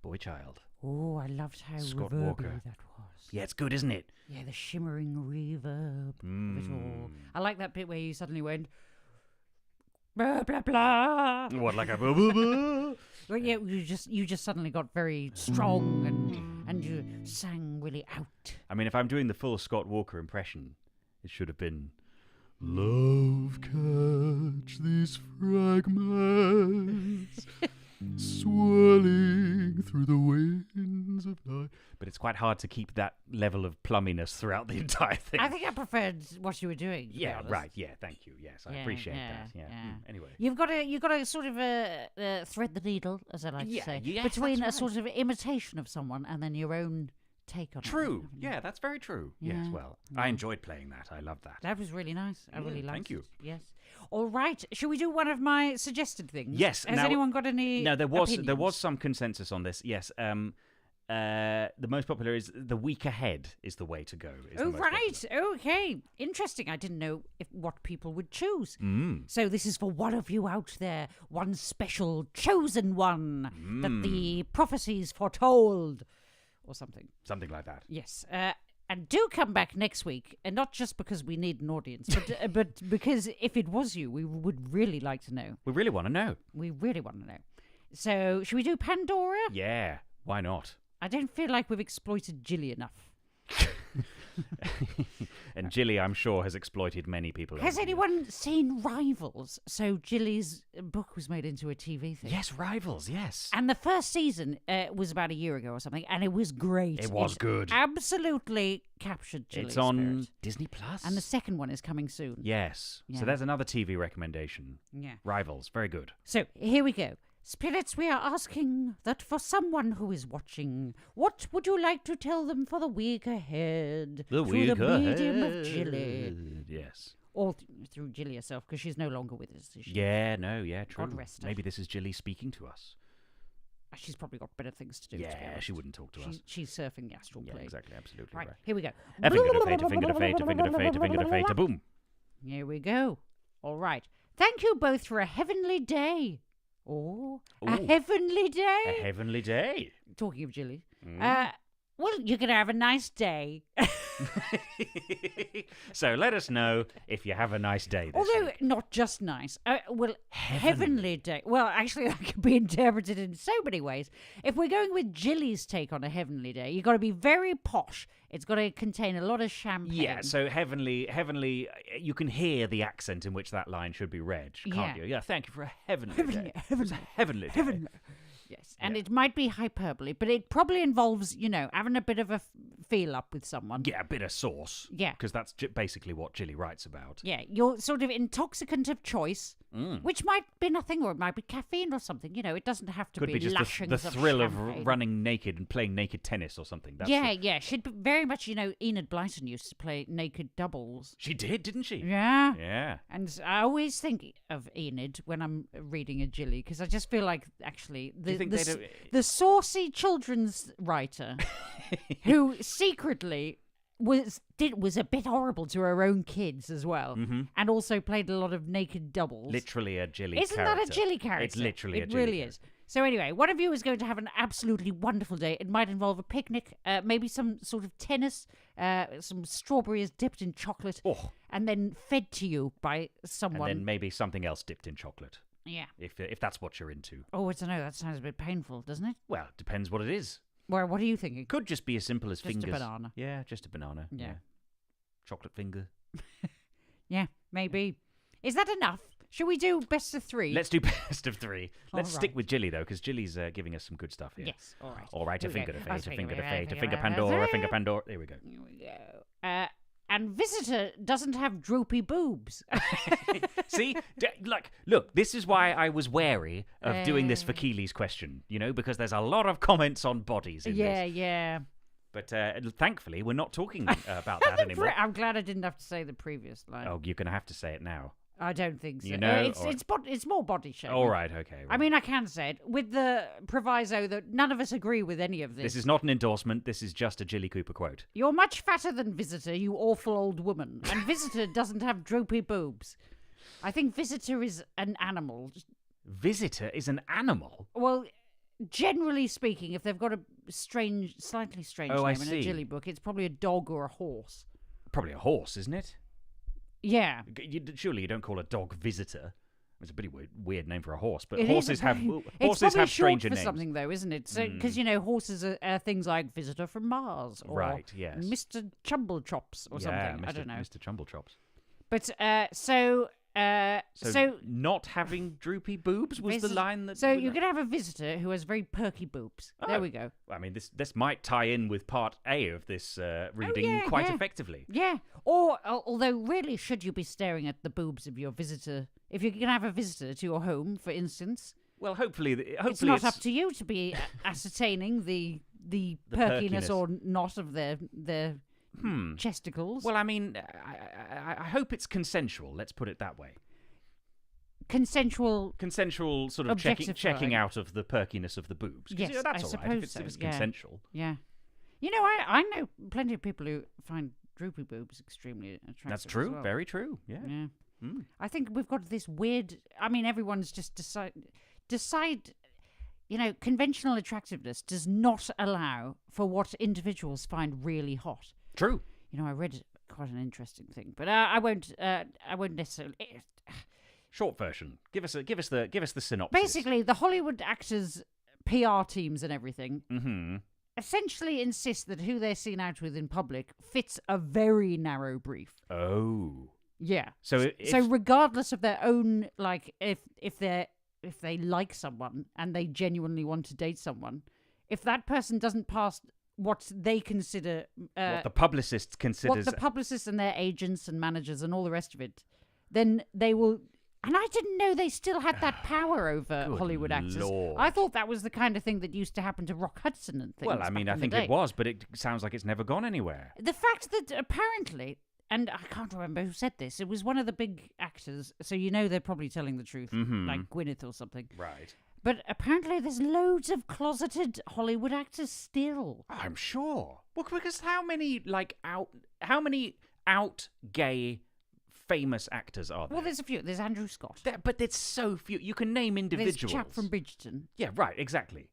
Speaker 1: boy child.
Speaker 2: Oh, I loved how
Speaker 1: Scott
Speaker 2: reverby
Speaker 1: Walker.
Speaker 2: that was.
Speaker 1: Yeah, it's good, isn't it?
Speaker 2: Yeah, the shimmering reverb of it all. I like that bit where you suddenly went, blah, blah, blah.
Speaker 1: What, like a blah, blah, blah?
Speaker 2: Well, yeah, you just suddenly got very strong and you sang really out.
Speaker 1: I mean, if I'm doing the full Scott Walker impression, it should have been, love, catch these fragments, swirling through the winds of night. But it's quite hard to keep that level of plumminess throughout the entire thing.
Speaker 2: I think I preferred what you were doing. To be
Speaker 1: Yeah,
Speaker 2: honest.
Speaker 1: right. Yeah, thank you. Yes, I appreciate that. Yeah. Anyway.
Speaker 2: You've got to sort of thread the needle, as I like to say,
Speaker 1: yes,
Speaker 2: between
Speaker 1: that's
Speaker 2: a sort of imitation of someone and then your own take on it.
Speaker 1: True. Yeah, that's very true. Yes,
Speaker 2: Yeah.
Speaker 1: well, I enjoyed playing that. I loved that.
Speaker 2: That was really nice. I really liked
Speaker 1: thank you.
Speaker 2: it. Yes. All right. Shall we do one of my suggested things?
Speaker 1: Yes.
Speaker 2: Has
Speaker 1: now-
Speaker 2: anyone got any?
Speaker 1: No, there was
Speaker 2: opinions?
Speaker 1: some consensus on this. Yes. The most popular is the week ahead is the way to go. Is the
Speaker 2: Oh,
Speaker 1: most
Speaker 2: right. Okay. Interesting. I didn't know what people would choose.
Speaker 1: popular.
Speaker 2: So this is for one of you out there, one special chosen one that the prophecies foretold, or something.
Speaker 1: Something like that.
Speaker 2: Yes. And do come back next week, and not just because we need an audience, but but because if it was you, we would really like to know.
Speaker 1: We really want to know.
Speaker 2: We really want to know. So, should we do Pandora?
Speaker 1: Yeah. Why not?
Speaker 2: I don't feel like we've exploited Jilly enough.
Speaker 1: And Jilly, I'm sure, has exploited many people.
Speaker 2: Has
Speaker 1: over the
Speaker 2: anyone seen Rivals? So Jilly's book was made into a TV thing.
Speaker 1: years. Yes, Rivals. Yes.
Speaker 2: And the first season was about a year ago or something, and it was great.
Speaker 1: It was good.
Speaker 2: Absolutely captured Jilly's
Speaker 1: It's on
Speaker 2: spirit.
Speaker 1: Disney Plus.
Speaker 2: And the second one is coming soon.
Speaker 1: Yes.
Speaker 2: Yeah.
Speaker 1: So there's another TV recommendation.
Speaker 2: Yeah.
Speaker 1: Rivals. Very good.
Speaker 2: So here we go. Spirits, we are asking that for someone who is watching, what would you like to tell them for the week ahead? Through the medium of Jilly.
Speaker 1: Yes.
Speaker 2: Or through Jilly herself, because she's no longer with us. Is she?
Speaker 1: Yeah, no, yeah, true.
Speaker 2: God rest her.
Speaker 1: Maybe this is Jilly speaking to us.
Speaker 2: She's probably got better things to do. to be
Speaker 1: Yeah,
Speaker 2: honest.
Speaker 1: she wouldn't talk to us.
Speaker 2: She's surfing the astral
Speaker 1: Yeah,
Speaker 2: plane.
Speaker 1: exactly, absolutely
Speaker 2: Right,
Speaker 1: right.
Speaker 2: here we go.
Speaker 1: A finger to fate, a finger to fate, a finger to fate, a finger to fate, a boom.
Speaker 2: Here we go. All right. Thank you both for a heavenly day. Oh, a
Speaker 1: Ooh.
Speaker 2: heavenly day.
Speaker 1: A heavenly day.
Speaker 2: Talking of Jilly.
Speaker 1: Mm.
Speaker 2: Well, you're going to have a nice day.
Speaker 1: So let us know if you have a nice day this
Speaker 2: Although,
Speaker 1: week.
Speaker 2: not just nice. Well, heavenly day. Well, actually, that could be interpreted in so many ways. If we're going with Jilly's take on a heavenly day, you've got to be very posh. It's got to contain a lot of champagne.
Speaker 1: Yeah, so heavenly, you can hear the accent in which that line should be read, can't
Speaker 2: Yeah.
Speaker 1: you? Yeah, thank you for a heavenly day.
Speaker 2: heavenly,
Speaker 1: It's a heavenly day.
Speaker 2: Yes, and it might be hyperbole, but it probably involves, having a bit of a feel up with someone.
Speaker 1: Yeah, a bit of sauce.
Speaker 2: Yeah.
Speaker 1: Because that's basically what Jilly writes about.
Speaker 2: Yeah, your sort of intoxicant of choice,
Speaker 1: Mm.
Speaker 2: which might be nothing, or it might be caffeine or something. It doesn't have to
Speaker 1: Could be just
Speaker 2: lashings
Speaker 1: the thrill of
Speaker 2: champagne.
Speaker 1: running naked and playing naked tennis or something. That's
Speaker 2: Yeah. Should be very much, Enid Blyton used to play naked doubles.
Speaker 1: She did, didn't she?
Speaker 2: Yeah.
Speaker 1: Yeah.
Speaker 2: And I always think of Enid when I'm reading a Jilly, because I just feel like, actually,
Speaker 1: Do you think they'd have-
Speaker 2: the saucy children's writer who secretly was a bit horrible to her own kids as well, and also played a lot of naked doubles.
Speaker 1: Literally a Jilly
Speaker 2: Isn't
Speaker 1: character.
Speaker 2: that a Jilly character?
Speaker 1: It's literally a
Speaker 2: It
Speaker 1: Jilly
Speaker 2: really
Speaker 1: character.
Speaker 2: is. So anyway, one of you is going to have an absolutely wonderful day. It might involve a picnic, maybe some sort of tennis, some strawberries dipped in chocolate,
Speaker 1: Oh.
Speaker 2: and then fed to you by
Speaker 1: And
Speaker 2: someone.
Speaker 1: then maybe something else dipped in chocolate,
Speaker 2: Yeah.
Speaker 1: if that's what you're into.
Speaker 2: Oh, I don't know. That sounds a bit painful, doesn't it?
Speaker 1: Well, it depends what it is.
Speaker 2: Well, what are you thinking?
Speaker 1: Could just be as simple as
Speaker 2: Just a
Speaker 1: fingers.
Speaker 2: banana.
Speaker 1: Yeah, just a banana.
Speaker 2: Yeah.
Speaker 1: Chocolate finger.
Speaker 2: Yeah, maybe. Is that enough? Shall we do best of three?
Speaker 1: Let's do best of three. Let's
Speaker 2: All
Speaker 1: stick
Speaker 2: right.
Speaker 1: with Jilly, though, because Jilly's giving us some good stuff here.
Speaker 2: Yes, all right.
Speaker 1: All right, a
Speaker 2: Here we
Speaker 1: finger
Speaker 2: go.
Speaker 1: to fate, a finger to fate, a
Speaker 2: finger
Speaker 1: finger
Speaker 2: to
Speaker 1: Pandora, a
Speaker 2: fate.
Speaker 1: finger Pandora. There we go.
Speaker 2: Here we go. And Visitor doesn't have droopy boobs.
Speaker 1: See, look, this is why I was wary of doing this for Keely's question, because there's a lot of comments on bodies in this.
Speaker 2: Yeah.
Speaker 1: But thankfully, we're not talking about that anymore.
Speaker 2: I'm glad I didn't have to say the previous line.
Speaker 1: Oh, you're going to have to say it now.
Speaker 2: I don't think so.
Speaker 1: You know,
Speaker 2: it's more body shaming.
Speaker 1: All right, okay.
Speaker 2: I mean, I can say it with the proviso that none of us agree with any of this.
Speaker 1: This is not an endorsement. This is just a Jilly Cooper quote.
Speaker 2: You're much fatter than Visitor, you awful old woman. And Visitor doesn't have droopy boobs. I think Visitor is an animal.
Speaker 1: Visitor is an animal.
Speaker 2: Well, generally speaking, if they've got a slightly strange
Speaker 1: Oh, I
Speaker 2: name in a
Speaker 1: see.
Speaker 2: Jilly book, it's probably a dog or a horse.
Speaker 1: Probably a horse, isn't it?
Speaker 2: Yeah.
Speaker 1: Surely you don't call a dog Visitor. It's a pretty weird name for a horse, but
Speaker 2: It is
Speaker 1: horses
Speaker 2: a
Speaker 1: have
Speaker 2: very-
Speaker 1: horses
Speaker 2: it's probably
Speaker 1: have
Speaker 2: short
Speaker 1: stranger
Speaker 2: for
Speaker 1: names.
Speaker 2: something, though, isn't it? So because horses are things like Visitor from Mars, or
Speaker 1: Right, yes.
Speaker 2: Mr. Chumblechops, or
Speaker 1: Yeah,
Speaker 2: something. I don't know.
Speaker 1: Mr. Chumblechops.
Speaker 2: But so
Speaker 1: not having droopy boobs was the
Speaker 2: Visit-
Speaker 1: line that.
Speaker 2: So you're going to have a visitor who has very perky boobs. There
Speaker 1: Oh.
Speaker 2: we go.
Speaker 1: I mean, this might tie in with part A of this reading
Speaker 2: yeah,
Speaker 1: quite
Speaker 2: yeah.
Speaker 1: effectively.
Speaker 2: Yeah. Or although really, should you be staring at the boobs of your visitor? If you're going to have a visitor to your home, for instance,
Speaker 1: Well, hopefully
Speaker 2: it's not up to you to be ascertaining the perkiness
Speaker 1: perkiness.
Speaker 2: or not of their chesticles.
Speaker 1: Well, I mean, I hope it's consensual. Let's put it that way.
Speaker 2: Consensual.
Speaker 1: Consensual sort of checking
Speaker 2: Objectifying.
Speaker 1: out of the perkiness of the boobs. 'Cause,
Speaker 2: Yes,
Speaker 1: yeah, that's
Speaker 2: I
Speaker 1: all right
Speaker 2: suppose
Speaker 1: if
Speaker 2: so,
Speaker 1: it's
Speaker 2: yeah.
Speaker 1: consensual.
Speaker 2: Yeah. You know, I know plenty of people who find droopy boobs extremely attractive.
Speaker 1: That's
Speaker 2: as
Speaker 1: true.
Speaker 2: well.
Speaker 1: Very true. Yeah.
Speaker 2: Yeah.
Speaker 1: Mm.
Speaker 2: I think we've got this weird. I mean, everyone's just decide. You know, conventional attractiveness does not allow for what individuals find really hot.
Speaker 1: True.
Speaker 2: You know, I read quite an interesting thing, but I won't. I won't necessarily.
Speaker 1: Short version. Give us the synopsis.
Speaker 2: Basically, the Hollywood actors' PR teams and everything
Speaker 1: Mm-hmm.
Speaker 2: essentially insist that who they're seen out with in public fits a very narrow brief.
Speaker 1: Oh.
Speaker 2: Yeah.
Speaker 1: So
Speaker 2: So regardless of their own, like, if they like someone and they genuinely want to date someone, if that person doesn't pass what they consider
Speaker 1: what the publicist
Speaker 2: what
Speaker 1: considers.
Speaker 2: the publicists and their agents and managers and all the rest of it, then they will. And I didn't know they still had that power over
Speaker 1: Good
Speaker 2: Hollywood actors.
Speaker 1: Lord.
Speaker 2: I thought that was the kind of thing that used to happen to Rock Hudson and things.
Speaker 1: Well, I mean,
Speaker 2: back
Speaker 1: I
Speaker 2: in the
Speaker 1: think
Speaker 2: day.
Speaker 1: it was, but it sounds like it's never gone anywhere.
Speaker 2: The fact that apparently, and I can't remember who said this, it was one of the big actors, so you know they're probably telling the truth, like Gwyneth or something.
Speaker 1: Right.
Speaker 2: But apparently there's loads of closeted Hollywood actors still.
Speaker 1: I'm sure. Well, because how many out gay famous actors are there?
Speaker 2: Well, there's a few. There's Andrew Scott.
Speaker 1: But it's so few. You can name individuals.
Speaker 2: There's a chap from Bridgerton.
Speaker 1: Yeah, right, exactly.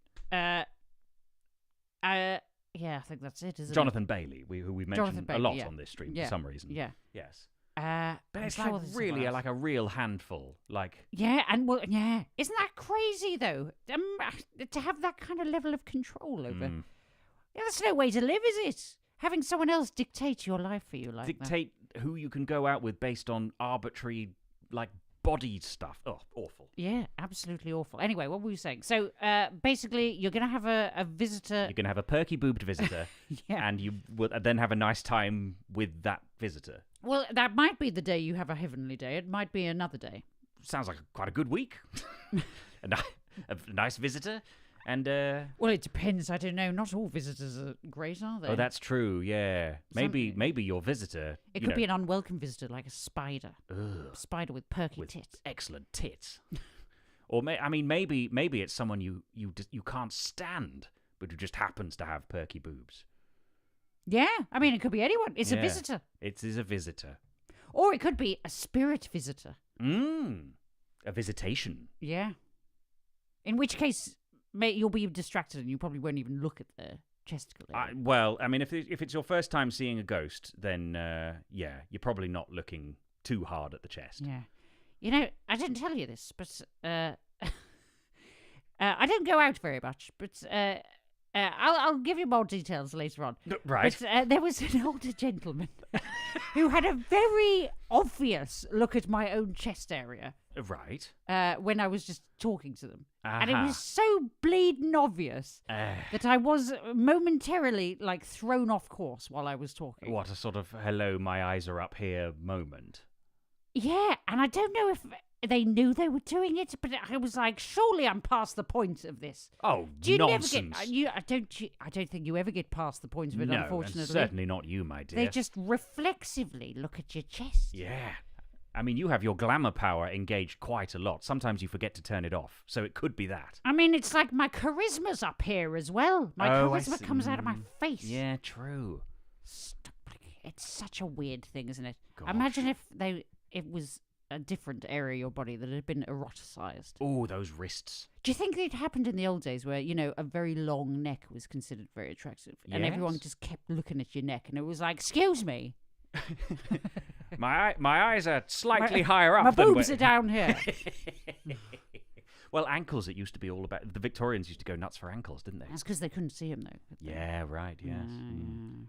Speaker 2: Yeah, I think that's it, isn't
Speaker 1: Jonathan Bailey, who we
Speaker 2: Jonathan
Speaker 1: mentioned a
Speaker 2: Bailey,
Speaker 1: lot
Speaker 2: yeah.
Speaker 1: on this stream
Speaker 2: Yeah.
Speaker 1: for some reason.
Speaker 2: Yeah.
Speaker 1: Yes.
Speaker 2: But
Speaker 1: But it's like really like a real handful. Like,
Speaker 2: Yeah, and well, yeah, isn't that crazy though? To have that kind of level of control over. Yeah, that's no way to live, is it? Having someone else dictate your life for you like that.
Speaker 1: dictate who you can go out with based on arbitrary, like, body stuff. Oh, awful.
Speaker 2: Yeah, absolutely awful. Anyway, what were we saying? So basically, you're going to have a visitor.
Speaker 1: You're going to have a perky-boobed visitor,
Speaker 2: Yeah.
Speaker 1: and you will then have a nice time with that visitor.
Speaker 2: Well, that might be the day you have a heavenly day. It might be another day.
Speaker 1: Sounds like quite a good week. a nice visitor, and
Speaker 2: Well, it depends. I don't know. Not all visitors are great, are they?
Speaker 1: oh, that's true. Yeah, maybe your visitor.
Speaker 2: It could be an unwelcome visitor, like a spider. Spider with perky
Speaker 1: with
Speaker 2: tits.
Speaker 1: excellent tits. Or maybe it's someone you can't stand, but who just happens to have perky boobs.
Speaker 2: Yeah, I mean, it could be anyone. It's a
Speaker 1: Yeah.
Speaker 2: visitor.
Speaker 1: It is a visitor.
Speaker 2: Or it could be a spirit visitor.
Speaker 1: A visitation.
Speaker 2: Yeah. In which case, you'll be distracted and you probably won't even look at the chesticle area.
Speaker 1: Well, I mean, if it's your first time seeing a ghost, then yeah, you're probably not looking too hard at the chest.
Speaker 2: Yeah. You know, I didn't tell you this, but I don't go out very much, but I'll give you more details later on.
Speaker 1: Right.
Speaker 2: But there was an older gentleman who had a very obvious look at my own chest area
Speaker 1: Right.
Speaker 2: when I was just talking to them. And it
Speaker 1: Aha.
Speaker 2: was so bleeding obvious that I was momentarily like thrown off course while I was talking.
Speaker 1: What a sort of hello, my eyes are up here moment.
Speaker 2: Yeah, and I don't know if they knew they were doing it, but I was like, surely I'm past the point of this.
Speaker 1: Oh,
Speaker 2: Do you
Speaker 1: nonsense.
Speaker 2: never get? I don't think you ever get past the point of it.
Speaker 1: No,
Speaker 2: Unfortunately,
Speaker 1: and certainly not you, my dear.
Speaker 2: they just reflexively look at your chest.
Speaker 1: Yeah. I mean, you have your glamour power engaged quite a lot. Sometimes you forget to turn it off, so it could be that.
Speaker 2: I mean, it's like my charisma's up here as well. My
Speaker 1: Oh, I
Speaker 2: charisma
Speaker 1: see.
Speaker 2: comes out of my face.
Speaker 1: Yeah, true.
Speaker 2: Stop. It's such a weird thing, isn't it?
Speaker 1: Gosh.
Speaker 2: Imagine if it was a different area of your body that had been eroticized.
Speaker 1: Oh, those wrists.
Speaker 2: Do you think it happened in the old days where, a very long neck was considered very attractive? And everyone
Speaker 1: Yes.
Speaker 2: just kept looking at your neck and it was like, excuse me,
Speaker 1: My eyes are slightly higher up.
Speaker 2: my
Speaker 1: than
Speaker 2: boobs are down here.
Speaker 1: Well, ankles, it used to be all about... The Victorians used to go nuts for ankles, didn't they?
Speaker 2: That's because they couldn't see them, though. could they?
Speaker 1: Yeah, right, yes.
Speaker 2: Yeah.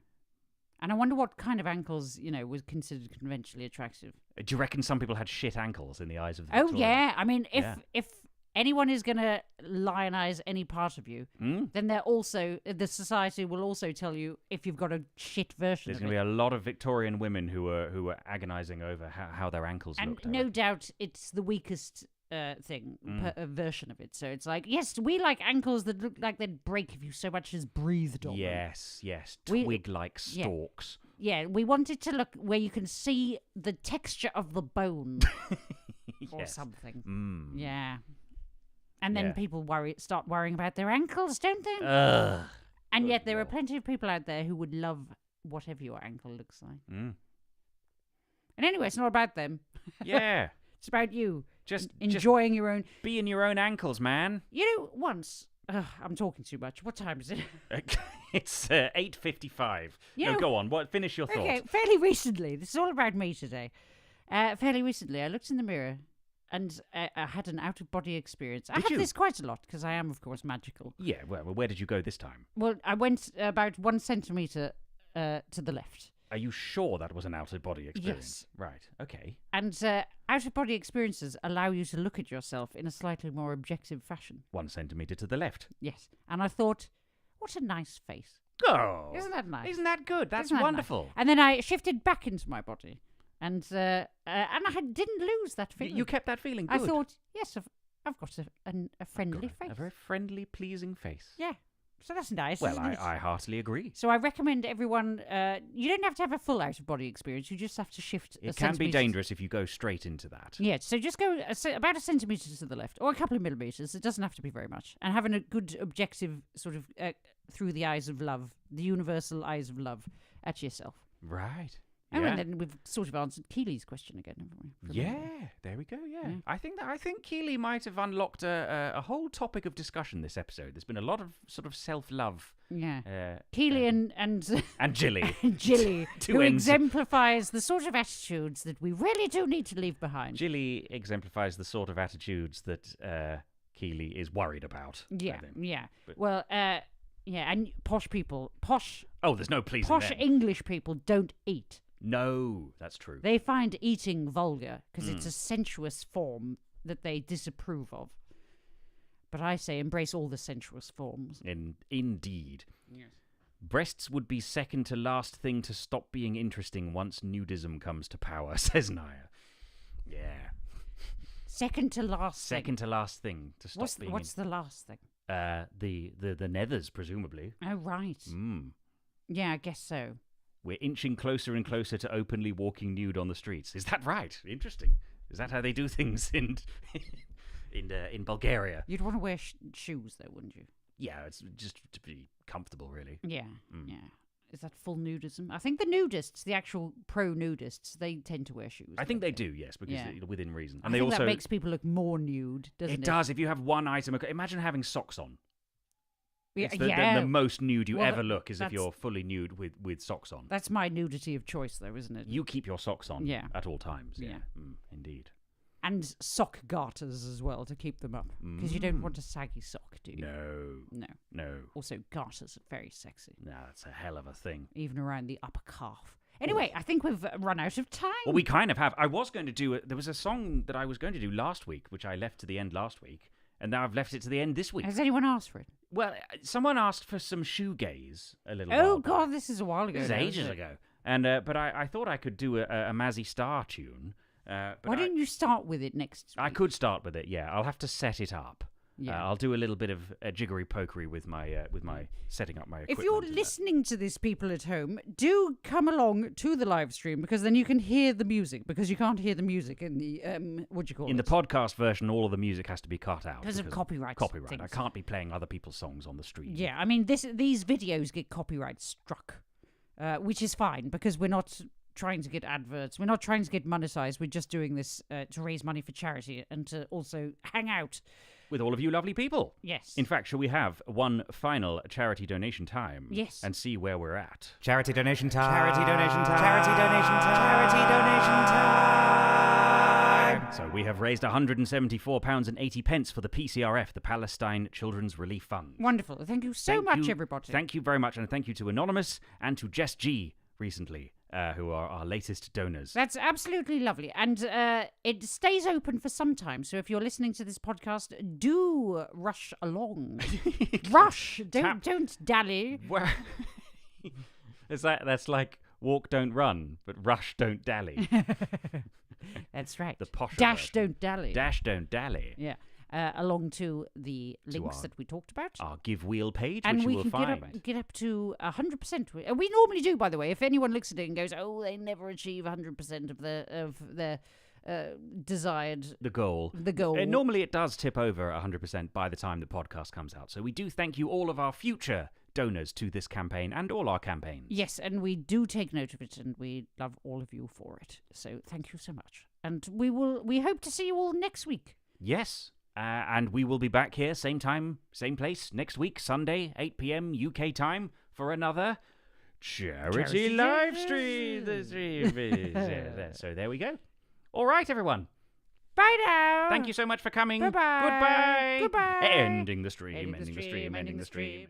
Speaker 2: And I wonder what kind of ankles, was considered conventionally attractive.
Speaker 1: Do you reckon some people had shit ankles in the eyes of the
Speaker 2: Oh,
Speaker 1: Victorians?
Speaker 2: yeah. I mean,
Speaker 1: Yeah.
Speaker 2: if anyone is going to lionize any part of you,
Speaker 1: Mm?
Speaker 2: then the society will also tell you if you've got a shit version
Speaker 1: There's
Speaker 2: of
Speaker 1: going to
Speaker 2: it.
Speaker 1: be a lot of Victorian women who were agonising over how their ankles
Speaker 2: And
Speaker 1: looked.
Speaker 2: no doubt it's the weakest
Speaker 1: Mm.
Speaker 2: version of it. So it's like, yes, we like ankles that look like they'd break if you so much as breathed on them.
Speaker 1: Yes,
Speaker 2: We-
Speaker 1: twig-like
Speaker 2: yeah.
Speaker 1: stalks.
Speaker 2: Yeah, we want it to look where you can see the texture of the bone or
Speaker 1: Yes.
Speaker 2: something.
Speaker 1: Mm.
Speaker 2: Yeah. And then
Speaker 1: Yeah.
Speaker 2: people start worrying about their ankles, don't they?
Speaker 1: Ugh.
Speaker 2: and
Speaker 1: good
Speaker 2: yet there are
Speaker 1: Lord.
Speaker 2: plenty of people out there who would love whatever your ankle looks like.
Speaker 1: Mm.
Speaker 2: And anyway, it's not about them.
Speaker 1: Yeah.
Speaker 2: It's about you
Speaker 1: Just
Speaker 2: enjoying your own.
Speaker 1: be in your own ankles, man.
Speaker 2: Once... I'm talking too much. What time is it?
Speaker 1: It's 8:55.
Speaker 2: You know-
Speaker 1: No, go on. Finish your thought.
Speaker 2: Okay, fairly recently. This is all about me today. Fairly recently, I looked in the mirror and I had an out-of-body experience. I
Speaker 1: Did
Speaker 2: have
Speaker 1: you?
Speaker 2: this quite a lot because I am, of course, magical.
Speaker 1: Yeah. Well, where did you go this time?
Speaker 2: Well, I went about 1 centimetre to the left.
Speaker 1: Are you sure that was an out-of-body experience? Right. Okay.
Speaker 2: And out-of-body experiences allow you to look at yourself in a slightly more objective fashion.
Speaker 1: 1 centimetre to the left.
Speaker 2: Yes. And I thought, what a nice face.
Speaker 1: Oh.
Speaker 2: Isn't that nice?
Speaker 1: Isn't that good? That's
Speaker 2: Isn't that nice?
Speaker 1: wonderful.
Speaker 2: And then I shifted back into my body. And I didn't lose that feeling.
Speaker 1: You kept that feeling good.
Speaker 2: I thought, yes, I've got a friendly face.
Speaker 1: A very friendly, pleasing face.
Speaker 2: Yeah. So that's nice.
Speaker 1: Well,
Speaker 2: isn't it?
Speaker 1: I heartily agree.
Speaker 2: So I recommend everyone. You don't have to have a full out-of-body experience. You just have to shift.
Speaker 1: It can be dangerous if you go straight into that.
Speaker 2: Yeah. So just go about a centimetre to the left, or a couple of millimetres. It doesn't have to be very much. And having a good objective sort of through the eyes of love, the universal eyes of love, at yourself.
Speaker 1: Right.
Speaker 2: Oh,
Speaker 1: Yeah.
Speaker 2: and then we've sort of answered Keely's question again, haven't we? from
Speaker 1: Yeah,
Speaker 2: earlier?
Speaker 1: there we go. Yeah,
Speaker 2: Yeah.
Speaker 1: I think Keely might have unlocked a whole topic of discussion this episode. There's been a lot of sort of self-love.
Speaker 2: Yeah. Keely and
Speaker 1: and Jilly.
Speaker 2: Jilly,
Speaker 1: Two
Speaker 2: who
Speaker 1: ends.
Speaker 2: exemplifies the sort of attitudes that we really do need to leave behind.
Speaker 1: Jilly exemplifies the sort of attitudes that Keely is worried about. I
Speaker 2: Yeah,
Speaker 1: think.
Speaker 2: yeah.
Speaker 1: But-
Speaker 2: Well, yeah, and posh people, posh
Speaker 1: Oh, there's no pleasing
Speaker 2: posh
Speaker 1: them.
Speaker 2: English people don't eat.
Speaker 1: No, that's true.
Speaker 2: They find eating vulgar because
Speaker 1: Hmm.
Speaker 2: it's a sensuous form that they disapprove of. But I say embrace all the sensuous forms.
Speaker 1: Indeed.
Speaker 2: Yes.
Speaker 1: Breasts would be second to last thing to stop being interesting once nudism comes to power, says Naya. Yeah.
Speaker 2: Second to last.
Speaker 1: Second to last thing to stop being
Speaker 2: What's the last thing?
Speaker 1: the nethers, presumably.
Speaker 2: Oh right.
Speaker 1: Mm.
Speaker 2: Yeah, I guess so.
Speaker 1: We're inching closer and closer to openly walking nude on the streets. Is that right? Interesting. Is that how they do things in Bulgaria?
Speaker 2: You'd want to wear shoes though, wouldn't you?
Speaker 1: Yeah, it's just to be comfortable, really.
Speaker 2: Yeah,
Speaker 1: Mm.
Speaker 2: yeah. Is that full nudism? I think the nudists, the actual pro-nudists, they tend to wear shoes.
Speaker 1: I think
Speaker 2: don't
Speaker 1: they do, yes, because
Speaker 2: Yeah.
Speaker 1: within reason.
Speaker 2: I
Speaker 1: And they
Speaker 2: think
Speaker 1: also
Speaker 2: that makes people look more nude, doesn't it?
Speaker 1: it does. If you have one item, imagine having socks on.
Speaker 2: Yeah,
Speaker 1: It's the
Speaker 2: yeah.
Speaker 1: most nude you
Speaker 2: Well,
Speaker 1: ever look is if
Speaker 2: that's-
Speaker 1: you're fully nude with socks on.
Speaker 2: That's my nudity of choice, though, isn't it?
Speaker 1: You keep your socks on
Speaker 2: Yeah.
Speaker 1: at all times.
Speaker 2: Yeah.
Speaker 1: Indeed.
Speaker 2: And sock garters as well to keep them up, because you don't want a saggy sock, do you?
Speaker 1: No.
Speaker 2: No.
Speaker 1: No.
Speaker 2: Also, garters are very sexy,
Speaker 1: No, that's a hell of a thing.
Speaker 2: even around the upper calf. Anyway, I think we've run out of time.
Speaker 1: Well, we kind of have. I was going to do there was a song that I was going to do last week, which I left to the end last week, and now I've left it to the end this week.
Speaker 2: Has anyone asked for it?
Speaker 1: Well, someone asked for some shoegaze a little
Speaker 2: Oh
Speaker 1: while back.
Speaker 2: God, this is a while ago.
Speaker 1: This is
Speaker 2: now,
Speaker 1: ages
Speaker 2: isn't it?
Speaker 1: ago. And but I thought I could do a Mazzy Star tune. But
Speaker 2: Why didn't you start with it next week?
Speaker 1: I could start with it. Yeah, I'll have to set it up.
Speaker 2: Yeah.
Speaker 1: I'll do a little bit of jiggery pokery with my setting up my equipment.
Speaker 2: If you're
Speaker 1: and that.
Speaker 2: listening to this, people at home, do come along to the live stream, because then you can hear the music, because you can't hear the music in the
Speaker 1: in the podcast version, all of the music has to be cut out
Speaker 2: because of copyright.
Speaker 1: Copyright.
Speaker 2: things.
Speaker 1: I can't be playing other people's songs on the stream.
Speaker 2: Yeah, I mean these videos get copyright struck, which is fine because we're not trying to get adverts. We're not trying to get monetized. We're just doing this to raise money for charity and to also hang out.
Speaker 1: With all of you lovely people.
Speaker 2: Yes.
Speaker 1: In fact, shall we have one final charity donation time?
Speaker 2: Yes.
Speaker 1: And see where we're at?
Speaker 4: Charity donation time. Charity donation time. Charity donation time. Charity donation time.
Speaker 1: So we have raised £174.80 for the PCRF, the Palestine Children's Relief Fund.
Speaker 2: Wonderful. Thank you so much, everybody.
Speaker 1: Thank you very much, and thank you to Anonymous and to Jess G recently, who are our latest donors.
Speaker 2: That's absolutely lovely. And it stays open for some time. So if you're listening to this podcast, do rush along. Rush. Don't dally.
Speaker 1: Where... That's like walk, don't run, but rush, don't dally.
Speaker 2: That's right.
Speaker 1: The posh
Speaker 2: Dash,
Speaker 1: version.
Speaker 2: don't dally.
Speaker 1: Dash, don't dally.
Speaker 2: Yeah. Along to the links that we talked about.
Speaker 1: Our Give Wheel page,
Speaker 2: and
Speaker 1: which
Speaker 2: we
Speaker 1: you will
Speaker 2: can
Speaker 1: find.
Speaker 2: get up to 100%. We normally do, by the way. If anyone looks at it and goes, "Oh, they never achieve 100% of their desired
Speaker 1: The goal. Normally it does tip over 100% by the time the podcast comes out. So we do thank you, all of our future donors to this campaign and all our campaigns.
Speaker 2: Yes, and we do take note of it, and we love all of you for it. So thank you so much. And we hope to see you all next week.
Speaker 1: Yes. And we will be back here, same time, same place, next week, Sunday, 8 p.m. UK time, for another charity live stream. So there we go. All right, everyone.
Speaker 2: Bye now.
Speaker 1: Thank you so much for coming.
Speaker 2: Bye-bye.
Speaker 1: Goodbye.
Speaker 2: Goodbye.
Speaker 1: Ending the stream, ending the stream, ending the stream.